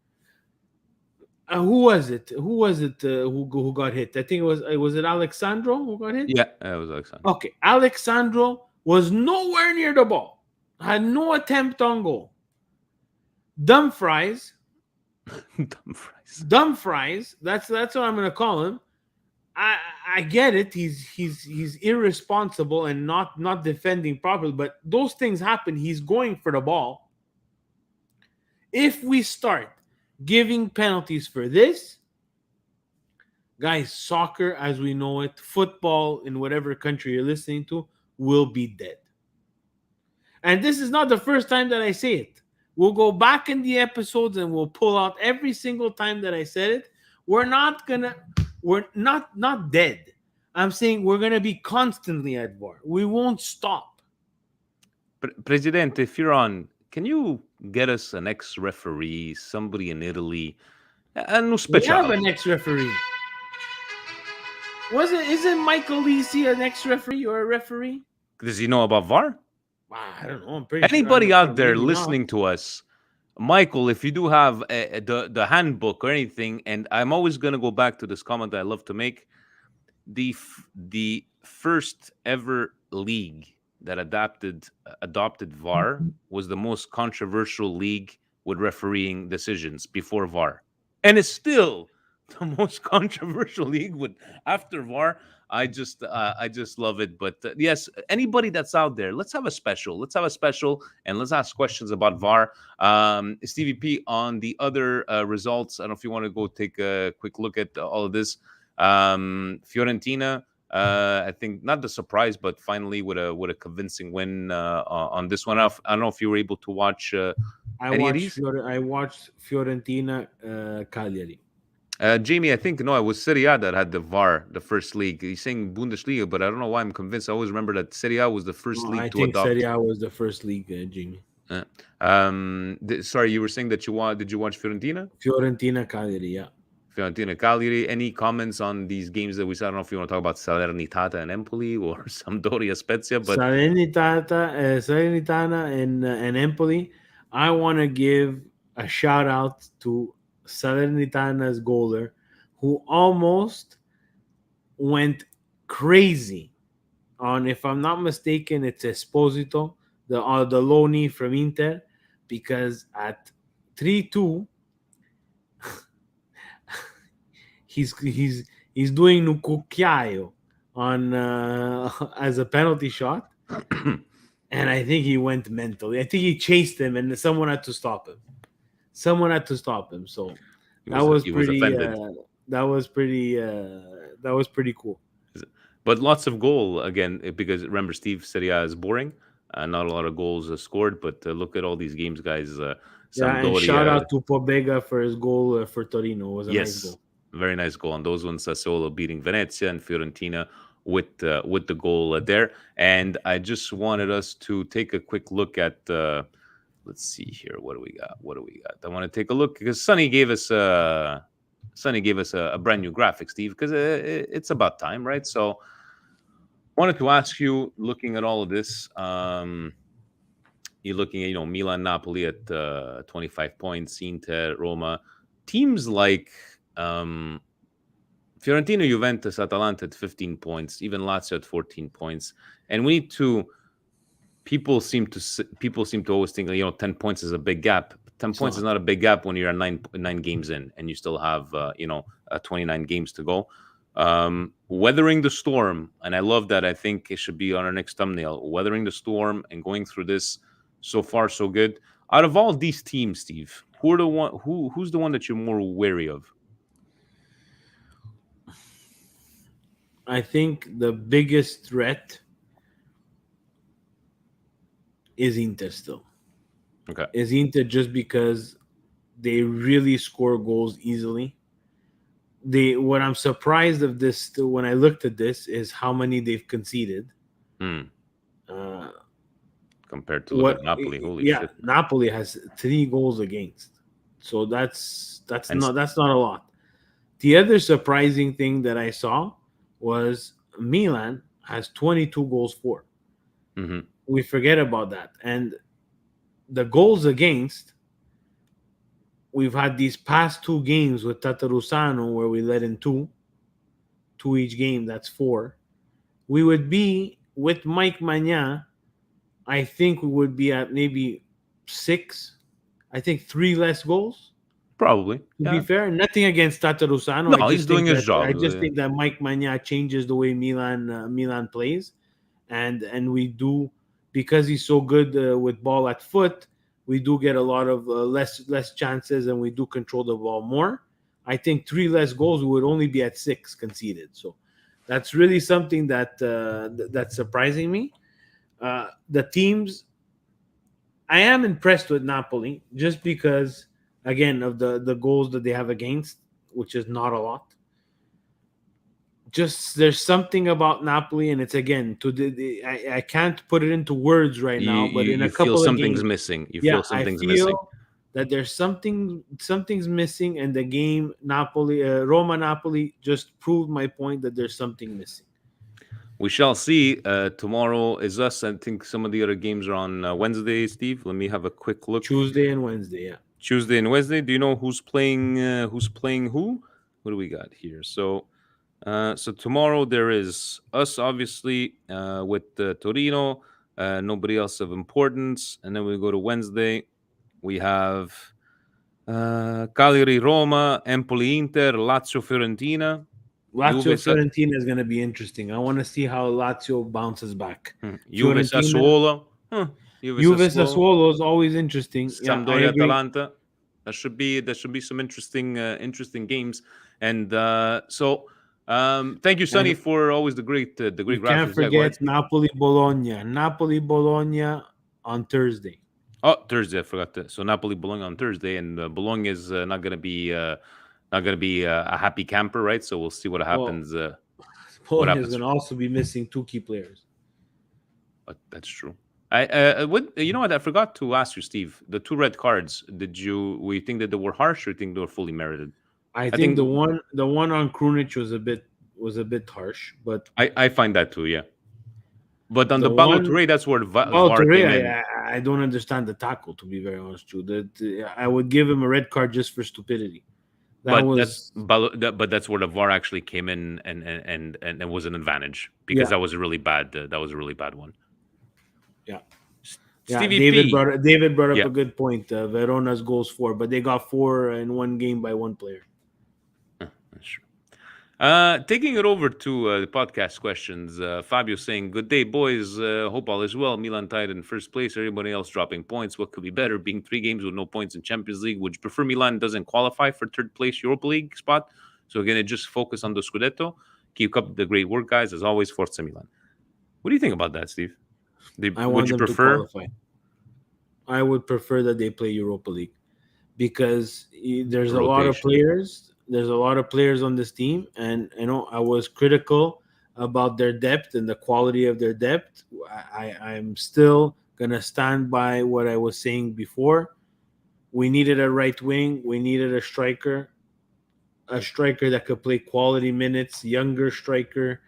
Who was it? Who got hit? I think it was it Alexandro who got hit? Yeah, it was Alexandro. Okay, Alexandro was nowhere near the ball. Had no attempt on goal. Dumfries. Dumfries. That's what I'm gonna call him. I get it. He's irresponsible and not defending properly, but those things happen. He's going for the ball. If we start giving penalties for this, guys, soccer as we know it, football in whatever country you're listening to, will be dead. And this is not the first time that I say it. We'll go back in the episodes and we'll pull out every single time that I said it. We're not dead. I'm saying we're gonna be constantly at war. We won't stop. Presidente, if you're on, can you get us an ex-referee, somebody in Italy, and no We special. have an ex-referee. Isn't Michael Lisi an ex-referee or a referee? Does he know about VAR? I don't know. I'm pretty sure. Anybody out there Maybe not. listening to us, Michael, if you do have the handbook or anything, and I'm always going to go back to this comment that I love to make, the first ever league that adopted VAR was the most controversial league with refereeing decisions before VAR, and it's still the most controversial league with after VAR. I just love it. But yes, anybody that's out there, let's have a special. Let's have a special, and let's ask questions about VAR. Stevie P, on the other results, I don't know if you want to go take a quick look at all of this. Fiorentina, I think not the surprise, but finally with a convincing win on this one. I don't know if you were able to watch. I watched Fiorentina Cagliari. Jamie, I think no, it was Serie A that had the VAR, the first league. He's saying Bundesliga, but I don't know why I'm convinced. I always remember that Serie A was the first league to adopt. Serie A was the first league, Jamie. Sorry, you were saying that did you watch Fiorentina? Fiorentina Cagliari, yeah. Fiorentina Cagliari. Any comments on these games that we saw? I don't know if you want to talk about Salernitana and Empoli or Sampdoria Spezia, but Salernitana and Empoli. I want to give a shout out to Salernitana's goaler, who almost went crazy on, if I'm not mistaken, it's Esposito, the loanee from Inter, because at 3-2, he's doing Nukukiayo on as a penalty shot, and I think he went mental. I think he chased him, and someone had to stop him. So that was pretty cool. But lots of goal again, because remember, Steve, Serie A is boring. Not a lot of goals scored, but look at all these games, guys. And shout out to Pobega for his goal for Torino. It was a nice goal. Very nice goal. And those ones, Sassuolo beating Venezia and Fiorentina with the goal there. And I just wanted us to take a quick look at. Let's see here. What do we got? I want to take a look because Sonny gave us a brand new graphic, Steve, because it's about time, right? So wanted to ask you, looking at all of this, you're looking at, Milan, Napoli at 25 points, Inter, Roma, teams like Fiorentina, Juventus, Atalanta at 15 points, even Lazio at 14 points. And we need to, people seem to always think, 10 points is a big gap. 10 points is not a big gap when you're nine games in and you still have 29 games to go. Weathering the storm, and I love that. I think it should be on our next thumbnail. Weathering the storm and going through this, so far so good. Out of all these teams, Steve, who's the one that you're more wary of? I think the biggest threat is Inter still. Okay. Is Inter, just because they really score goals easily. What I'm surprised of this, when I looked at this, is how many they've conceded. Compared to Napoli, holy shit. Napoli has 3 goals against, so that's not a lot. The other surprising thing that I saw was Milan has 22 goals for. Mm-hmm. We forget about that, and the goals against. We've had these past 2 games with Tatarusano where we let in 2 each game. That's 4. We would be with Mike Magnan. I think we would be at maybe 6. I think 3 less goals. Probably. To be fair, nothing against Tatarusano. No, he's doing his job. I just think that Mike Magnan changes the way Milan plays, and we do, because he's so good with ball at foot. We do get a lot of less chances, and we do control the ball more. I think 3 less goals, we would only be at 6 conceded. So that's really something that's surprising me. The teams, I am impressed with Napoli, just because, again, of the goals that they have against, which is not a lot. just there's something about Napoli, and it's again I can't put it into words right now, but in a You feel couple of something's games, missing. You yeah, feel I something's missing. feel that there's something's missing, and the game Roma Napoli just proved my point that there's something missing. We shall see. Tomorrow is us. I think some of the other games are on Wednesday, Steve. Let me have a quick look. Tuesday and Wednesday, yeah. Tuesday and Wednesday. Do you know who's playing who? What do we got here? So tomorrow there is us, obviously, with Torino. Nobody else of importance. And then we go to Wednesday. We have Cagliari, Roma, Empoli, Inter, Lazio, Fiorentina. Lazio Sa- Fiorentina is going to be interesting. I want to see how Lazio bounces back. Juve, Sassuolo. Juve Sassuolo is always interesting. Yeah, I Sampdoria, agree. Atalanta. That should be some interesting games. And thank you, Sonny, for always the great You graphics. can't forget Napoli Bologna. Napoli Bologna on Thursday. Oh, Thursday, I forgot that. So Napoli Bologna on Thursday, and Bologna is not going to be a happy camper, right? So we'll see what happens. Bologna is going to also be missing 2 key players. But that's true. You know what? I forgot to ask you, Steve. The 2 red cards. We think that they were harsh, or you think they were fully merited? I think the one on Krunic was a bit harsh, but I find that too. Yeah. But on the Balotelli, that's where VAR came in. I don't understand the tackle, to be very honest with you. That I would give him a red card just for stupidity. But that's where the VAR actually came in and it was an advantage because that was a really bad. That was a really bad one. Yeah. Stevie David brought up a good point. Verona's goals 4, but they got 4 in one game by one player. That's true. Taking it over to the podcast questions, Fabio saying, "Good day, boys. Hope all is well. Milan tied in first place. Everybody else dropping points. What could be better? Being 3 games with no points in Champions League. Would you prefer Milan doesn't qualify for 3rd place Europa League spot? So we're gonna just focus on the Scudetto. Keep up the great work, guys. As always, Forza Milan." What do you think about that, Steve? Would you prefer? To qualify. I would prefer that they play Europa League because there's a lot of players. There's a lot of players on this team, and I was critical about their depth and the quality of their depth. I'm still gonna stand by what I was saying before. We needed a right wing. We needed a striker that could play quality minutes, younger striker.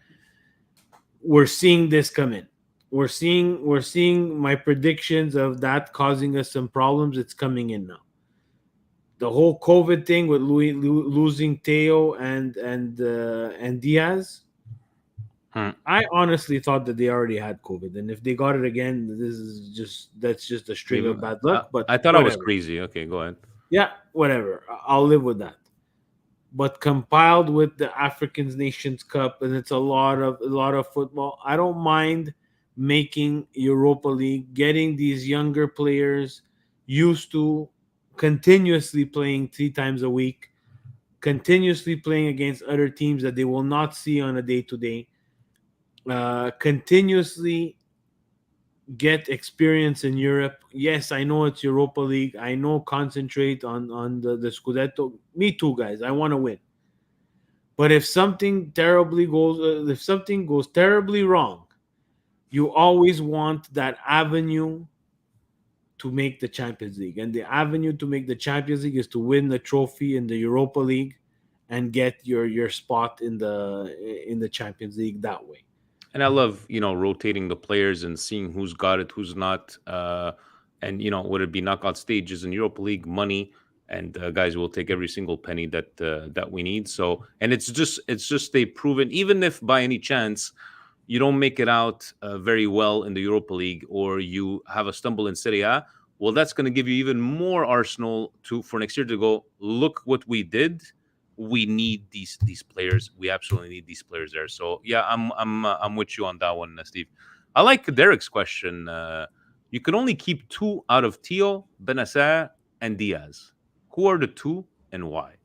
We're seeing this come in. We're seeing my predictions of that causing us some problems. It's coming in now. The whole COVID thing with losing Theo and Diaz, I honestly thought that they already had COVID, and if they got it again, that's just a string of bad luck. But I thought I was crazy. Okay, go ahead. Yeah, whatever. I'll live with that. But compiled with the African Nations Cup, and it's a lot of football. I don't mind making Europa League, getting these younger players used to continuously playing 3 times a week, continuously playing against other teams that they will not see on a day-to-day, continuously get experience in Europe. Yes, I know it's Europa League. I know concentrate on the Scudetto. Me too, guys. I want to win. But if something goes terribly wrong, you always want that avenue to make the Champions League. And the avenue to make the Champions League is to win the trophy in the Europa League and get your spot in the Champions League that way. And I love, rotating the players and seeing who's got it, who's not. And, would it be knockout stages in Europa League, money, and guys will take every single penny that we need. So, and it's just they proven, even if by any chance you don't make it out very well in the Europa League, or you have a stumble in Serie A, well, that's going to give you even more arsenal for next year to go, look what we did. We need these players. We absolutely need these players there. So yeah, I'm with you on that one, Steve. I like Derek's question. You can only keep 2 out of Theo, Benacer, and Diaz. Who are the 2 and why?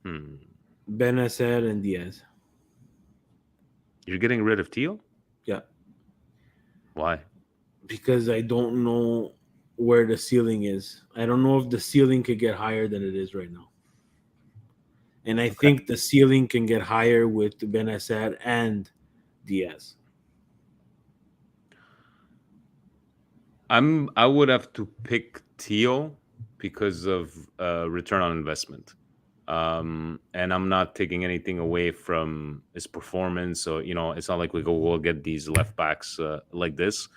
Benacer and Diaz. You're getting rid of Theo? Yeah. Why? Because I don't know where the ceiling is. I don't know if the ceiling could get higher than it is right now. And I think the ceiling can get higher with Benacer and Diaz. I would have to pick Theo because of return on investment. And I'm not taking anything away from his performance. So, it's not like we'll get these left backs like this.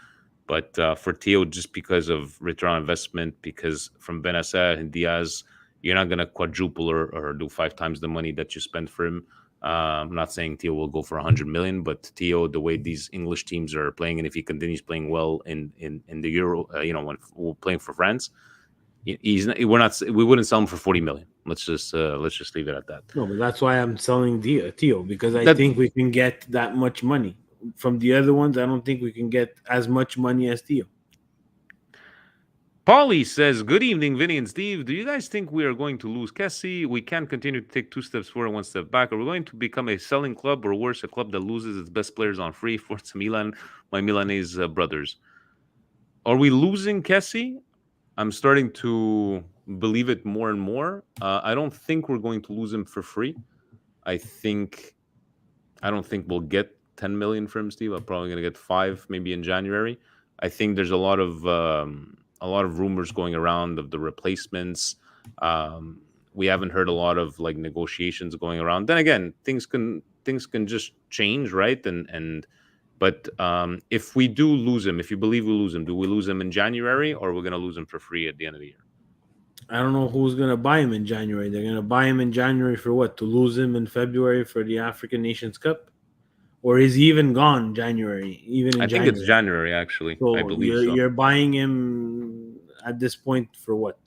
But for Theo, just because of return on investment, because from Benacer and Diaz, you're not going to quadruple or do 5 times the money that you spent for him. I'm not saying Theo will go for 100 million, but Theo, the way these English teams are playing, and if he continues playing well in the Euro, when we're playing for France, we wouldn't sell him for 40 million. Let's just leave it at that. No, but that's why I'm selling Theo, because I think we can get that much money. From the other ones, I don't think we can get as much money as Theo. Paulie says, good evening, Vinny and Steve. Do you guys think we are going to lose Kessie? We can't continue to take 2 steps forward, 1 step back. Are we going to become a selling club, or worse, a club that loses its best players on free? Forza Milan, my Milanese brothers. Are we losing Kessie? I'm starting to believe it more and more. I don't think we're going to lose him for free. I don't think we'll get 10 million for him, Steve. I'm probably going to get 5, maybe in January. I think there's a lot of rumors going around of the replacements. We haven't heard a lot of negotiations going around. Then again, things can just change, right? But if we do lose him, if you believe we lose him, do we lose him in January, or we're going to lose him for free at the end of the year? I don't know who's going to buy him in January. They're going to buy him in January for what? To lose him in February for the African Nations Cup? Or is he even gone January? I think it's January, actually. So I believe you're buying him at this point for what?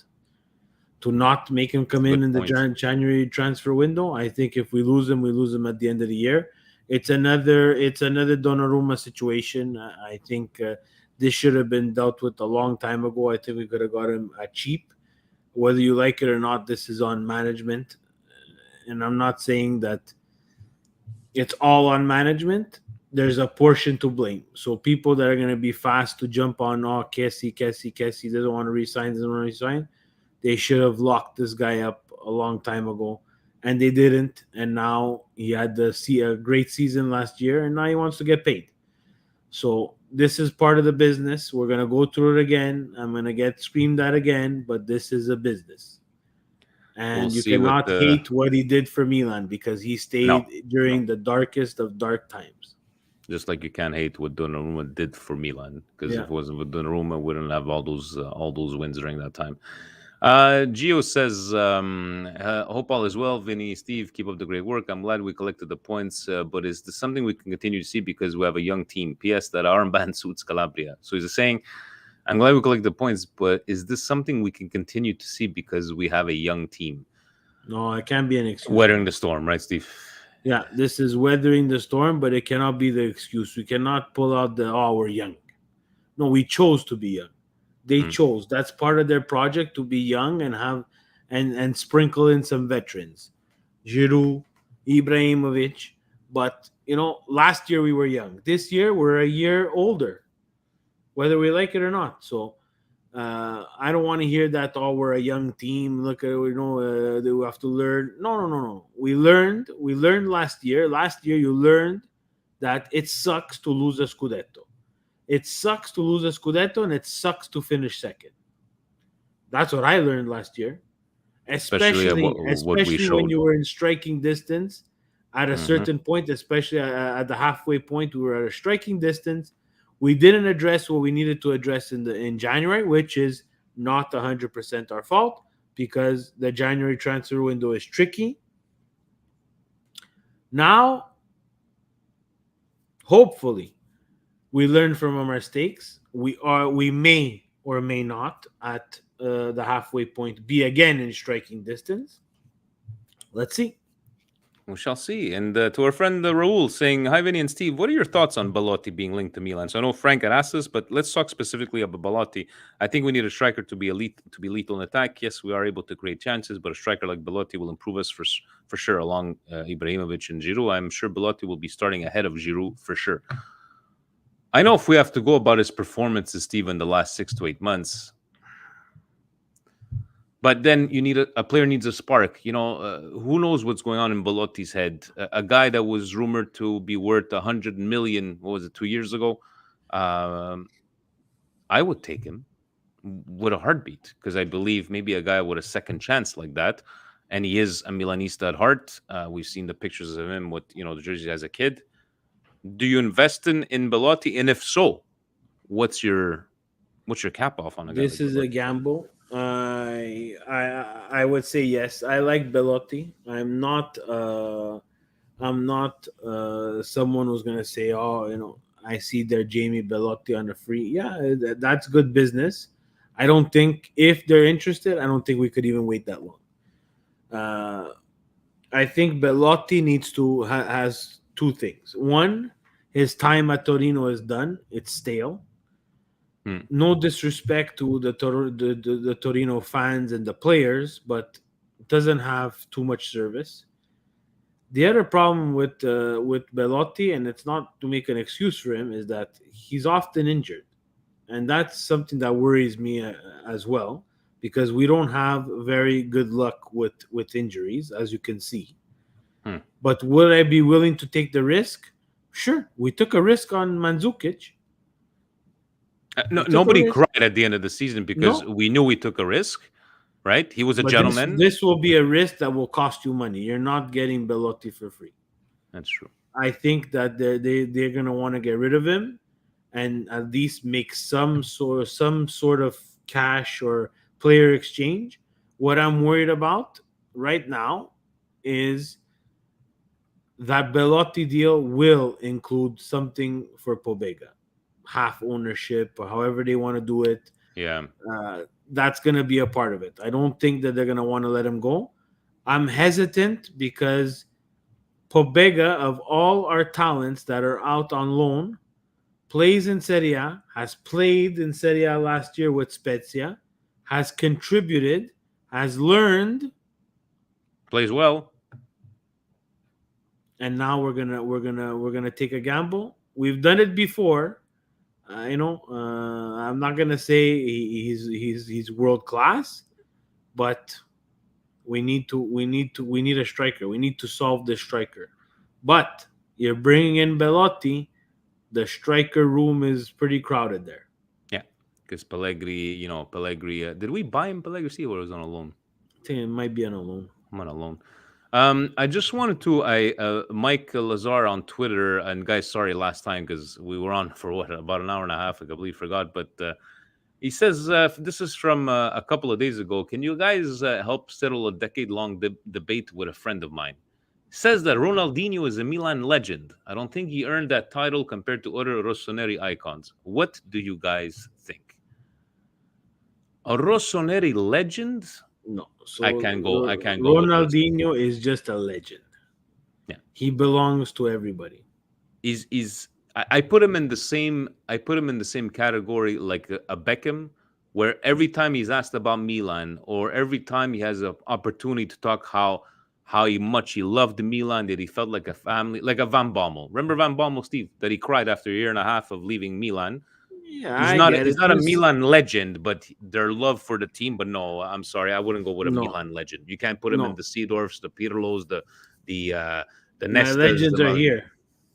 To not make him come in the January transfer window? I think if we lose him at the end of the year. It's another Donnarumma situation. I think this should have been dealt with a long time ago. I think we could have got him at cheap. Whether you like it or not, this is on management. And I'm not saying that it's all on management. There's a portion to blame. So people that are going to be fast to jump on, Kessie doesn't want to resign, they should have locked this guy up a long time ago. And they didn't. And now he had a great season last year, and now he wants to get paid. So this is part of the business. We're going to go through it again. I'm going to get screamed at again, but this is a business. And you cannot hate what he did for Milan, because he stayed during the darkest of dark times. Just like you can't hate what Donnarumma did for Milan, because if it wasn't with Donnarumma, we wouldn't have all those wins during that time. Gio says, hope all is well. Vinny, Steve, keep up the great work. I'm glad we collected the points, but is this something we can continue to see because we have a young team? PS, that armband suits Calabria. So he's saying, I'm glad we collected the points, but is this something we can continue to see because we have a young team? No, it can't be an excuse. Weathering the storm, right, Steve? Yeah, this is weathering the storm, but it cannot be the excuse. We cannot pull out we're young. No, we chose to be young. They chose. That's part of their project, to be young and have and sprinkle in some veterans. Giroud, Ibrahimovic. But, last year we were young. This year we're a year older, whether we like it or not. So I don't want to hear that, we're a young team. Look at it, we have to learn. No. We learned last year. Last year you learned that it sucks to lose a Scudetto. It sucks to lose a Scudetto, and it sucks to finish second. That's what I learned last year. Especially when you were in striking distance at a certain point, especially at the halfway point, we were at a striking distance. We didn't address what we needed to address in January, which is not 100% our fault, because the January transfer window is tricky. Now, hopefully, we learn from our mistakes. We may or may not at the halfway point be again in striking distance. Let's see. We shall see. And to our friend Raul saying, hi, Vinny and Steve, what are your thoughts on Belotti being linked to Milan? So I know Frank had asked us, but let's talk specifically about Belotti. I think we need a striker to be elite, to be lethal in attack. Yes, we are able to create chances, but a striker like Belotti will improve us for sure along Ibrahimovic and Giroud. I'm sure Belotti will be starting ahead of Giroud for sure. I know if we have to go about his performances, Steve, in the last 6 to 8 months, But then you need a player needs a spark. Who knows what's going on in Belotti's head? A guy that was rumored to be worth 100 million. What was it, 2 years ago? Um, I would take him with a heartbeat because I believe maybe a guy with a second chance like that, and he is a Milanista at heart. We've seen the pictures of him with the jersey as a kid. Do you invest in Belotti? And if so, what's your cap off on a guy like This is a Belotti? gamble. I would say yes. I like Belotti. I'm not someone who's gonna say, oh, I see their Jamie Belotti on the free. Yeah, that's good business. I don't think if they're interested, I don't think we could even wait that long. I think Belotti needs to has two things. One, his time at Torino is done. It's stale. No disrespect to the Torino fans and the players, but doesn't have too much service. The other problem with Belotti, and it's not to make an excuse for him, is that he's often injured, and that's something that worries me as well, because we don't have very good luck with injuries, as you can see. But would I be willing to take the risk? Sure, we took a risk on Mandzukic. Nobody cried at the end of the season because we knew we took a risk, right? He was a gentleman. This will be a risk that will cost you money. You're not getting Belotti for free. That's true. I think that they're gonna want to get rid of him and at least make some sort of cash or player exchange. What I'm worried about right now is that Belotti deal will include something for Pobega, half ownership or however they want to do it. Yeah. That's going to be a part of it. I don't think that they're going to want to let him go. I'm hesitant because Pobega, of all our talents that are out on loan, plays in Serie A, has played in Serie A last year with Spezia, has contributed, has learned, plays well, and now we're gonna take a gamble. We've done it before. I'm not gonna say he's world class, but we need a striker. We need to solve this striker. But you're bringing in Belotti, the striker room is pretty crowded there. Yeah, because Pellegrini, did we buy him Pellegrini or was on a loan? I think it might be on a loan. I'm on a loan. I just wanted to, Mike Lazar on Twitter, and guys, sorry last time because we were on for about an hour and a half. I completely forgot, but he says this is from a couple of days ago. Can you guys help settle a decade-long debate with a friend of mine? Says that Ronaldinho is a Milan legend. I don't think he earned that title compared to other Rossoneri icons. What do you guys think? A Rossoneri legend? No, so I can't go. Ronaldinho is just a legend. Yeah, he belongs to everybody. I put him in the same. I put him in the same category like a Beckham, where every time he's asked about Milan, or every time he has an opportunity to talk how much he loved Milan, that he felt like a family, like a Van Bommel. Remember Van Bommel, Steve, that he cried after a year and a half of leaving Milan. Yeah, he's not a Milan legend, but their love for the team. But no, I'm sorry, I wouldn't go with a Milan legend. You can't put him in the Seedorfs, the Pirlos, the Nestas. My legends are here.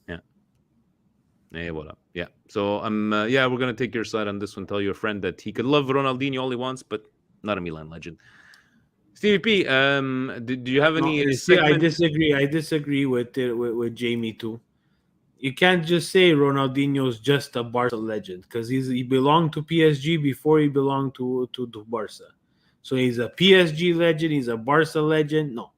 Yeah. Hey, what up? Yeah. So we're gonna take your side on this one. Tell your friend that he could love Ronaldinho all he wants, but not a Milan legend. Stevie P, do you have any? I disagree with Jamie too. You can't just say Ronaldinho's just a Barca legend because he belonged to PSG before he belonged to Barca. So he's a PSG legend. He's a Barca legend. No,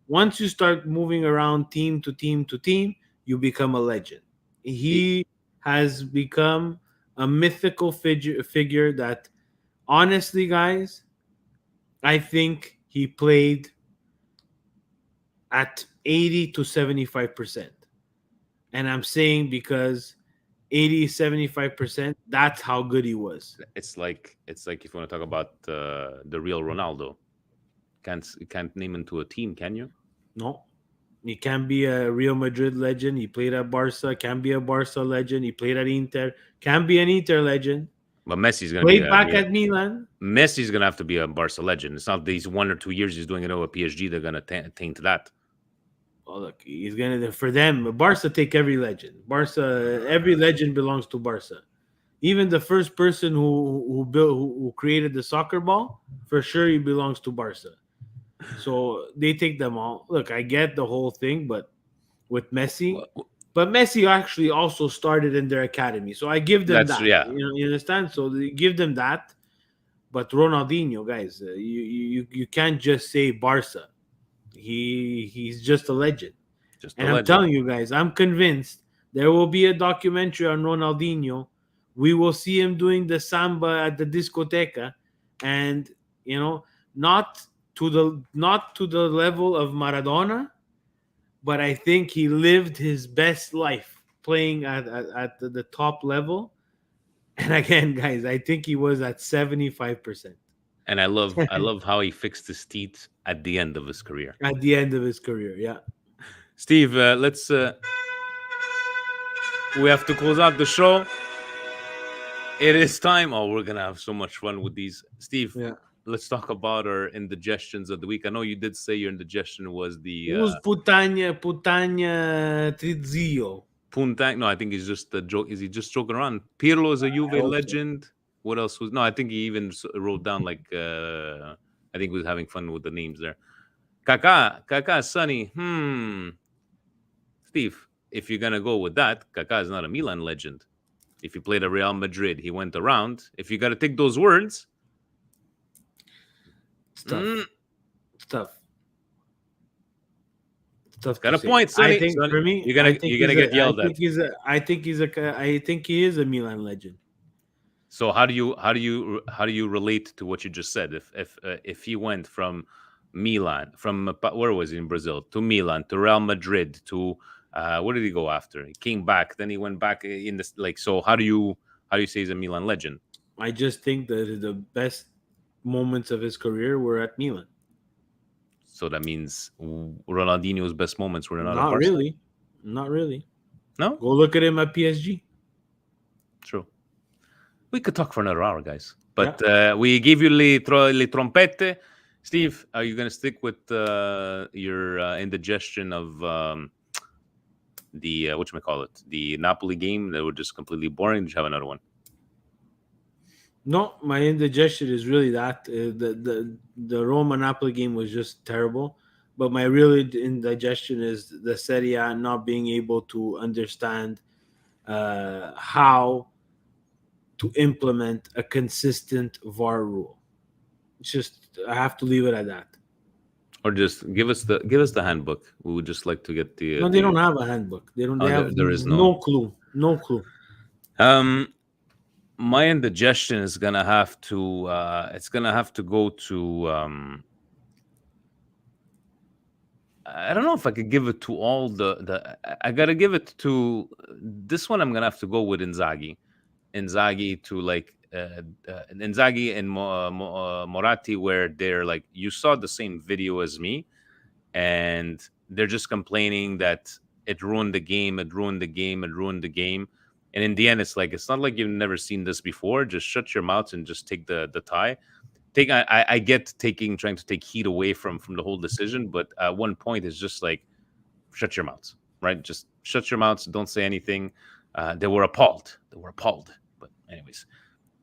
once you start moving around team to team to team, you become a legend. He has become a mythical figure that, honestly, guys, I think he played at 80 to 75%. And I'm saying because 80, 75%, that's how good he was. It's like if you want to talk about the real Ronaldo. Can't name him to a team, can you? No. He can't be a Real Madrid legend. He played at Barca. Can't be a Barca legend. He played at Inter. Can't be an Inter legend. But Messi's going to be Played back at Milan. Messi's going to have to be a Barca legend. It's not these 1 or 2 years he's doing it over PSG. They're going to taint that. Oh, look, he's gonna for them. Barca take every legend. Every legend belongs to Barca. Even the first person who created the soccer ball, for sure, he belongs to Barca. So they take them all. Look, I get the whole thing, but with Messi, but Messi actually also started in their academy, so I give them that. Yeah. You understand? So they give them that. But Ronaldinho, guys, you can't just say Barca. He's just a legend. I'm telling you guys, I'm convinced there will be a documentary on Ronaldinho. We will see him doing the samba at the discoteca, and not to the level of Maradona, but I think he lived his best life playing at the top level. And again, guys, I think he was at 75%. And I love how he fixed his teeth at the end of his career. At the end of his career, yeah. Steve, let's. We have to close out the show. It is time. Oh, we're gonna have so much fun with these, Steve. Yeah. Let's talk about our indigestions of the week. I know you did say your indigestion was the. Who's Putagna Trizio? Puntang. No, I think he's just a joke. Is he just joking around? Pirlo is a Juve legend. What else was? No, I think he even wrote down like. I think he was having fun with the names there. Kaká, Sonny. Steve, if you're gonna go with that, Kaká is not a Milan legend. If he played at Real Madrid, he went around. If you got to take those words, It's tough. Got a point, Sonny. I think for me, you're gonna get yelled at. I think he is a Milan legend. So how do you relate to what you just said? If he went from Milan, from where was he in Brazil, to Milan, to Real Madrid, to what did he go after? He came back, then he went back in this So how do you say he's a Milan legend? I just think that the best moments of his career were at Milan. So that means Ronaldinho's best moments were not really. Not really. No? Go look at him at PSG. True. We could talk for another hour, guys. But we gave you le trompette. Steve, are you going to stick with your indigestion of the whatchamacallit, the Napoli game that were just completely boring? Did you have another one? No, my indigestion is really that the Roma Napoli game was just terrible. But my real indigestion is the Serie A not being able to understand how to implement a consistent VAR rule. It's just I have to leave it at that. Or just give us the handbook. We would just like to get the. No, they don't have a handbook. They don't. There is no clue. No clue. My indigestion is gonna have to. It's gonna have to go to. I don't know if I could give it to all the. I gotta give it to this one. I'm gonna have to go with Inzaghi. Inzaghi to like Inzaghi and Moratti, where they're like, you saw the same video as me, and they're just complaining that it ruined the game, and in the end, it's like, it's not like you've never seen this before. Just shut your mouth and just take the tie. I get trying to take heat away from the whole decision, but at one point it's just like, shut your mouths, right? Just shut your mouths. Don't say anything. They were appalled. But anyways,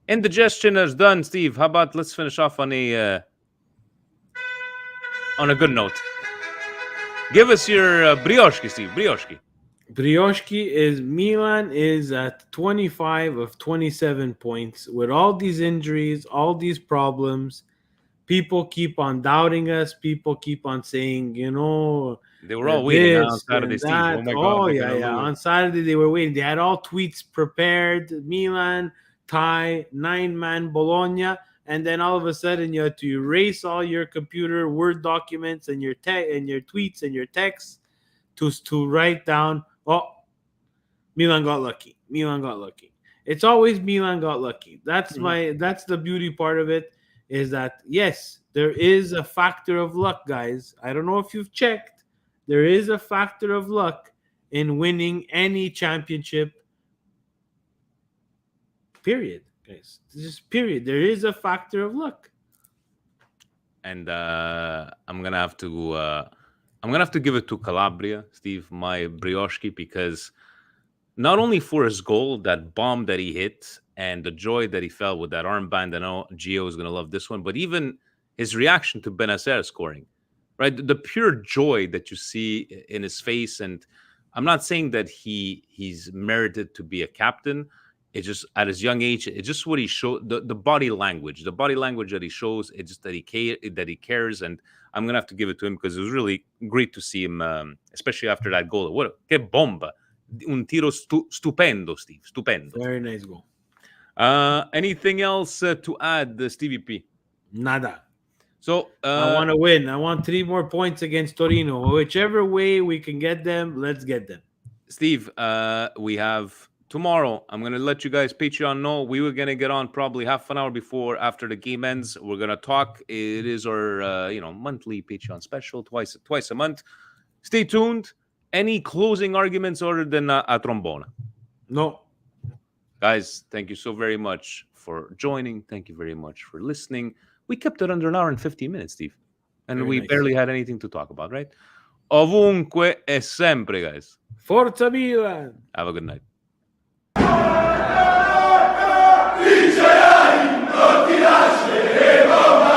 indigestion is done. Steve, how about let's finish off on a good note. Give us your brioche, Steve. Brioche is Milan is at 25 of 27 points with all these injuries, all these problems. People keep on doubting us. People keep on saying, they were all waiting on Saturday, Steve. Oh my God! Yeah. On Saturday they were waiting. They had all tweets prepared. Milan tie 9-man Bologna, and then all of a sudden you had to erase all your computer Word documents and your tweets and your texts to write down. Oh, Milan got lucky. It's always Milan got lucky. That's the beauty part of it, is that yes, there is a factor of luck, guys. I don't know if you've checked. There is a factor of luck in winning any championship. Period. guys. Just period. There is a factor of luck. And I'm gonna have to give it to Calabria, Steve, my brioche, because not only for his goal, that bomb that he hit, and the joy that he felt with that armband. I know Gio is gonna love this one, but even his reaction to Benacer scoring, right? The pure joy that you see in his face, and I'm not saying that he's merited to be a captain. It's just at his young age, it's just what he showed. The body language, that he shows. It's just that he cares, and I'm gonna have to give it to him because it was really great to see him, especially after that goal. What che bomba! Un tiro stupendo, Steve. Stupendo. Very nice goal. Anything else to add, Stevie P? Nada. So I want to win. I want 3 more points against Torino. Whichever way we can get them, let's get them. Steve, we have tomorrow. I'm going to let you guys Patreon know. We were going to get on probably half an hour after the game ends. We're going to talk. It is our monthly Patreon special, twice a month. Stay tuned. Any closing arguments other than a trombona? No. Guys, thank you so very much for joining. Thank you very much for listening. We kept it under an hour and 15 minutes, Steve. And Very we nice. barely had anything to talk about, right? Ovunque e sempre, guys. Forza Milan! Have a good night. Vincerai, non ti lasceremo mai.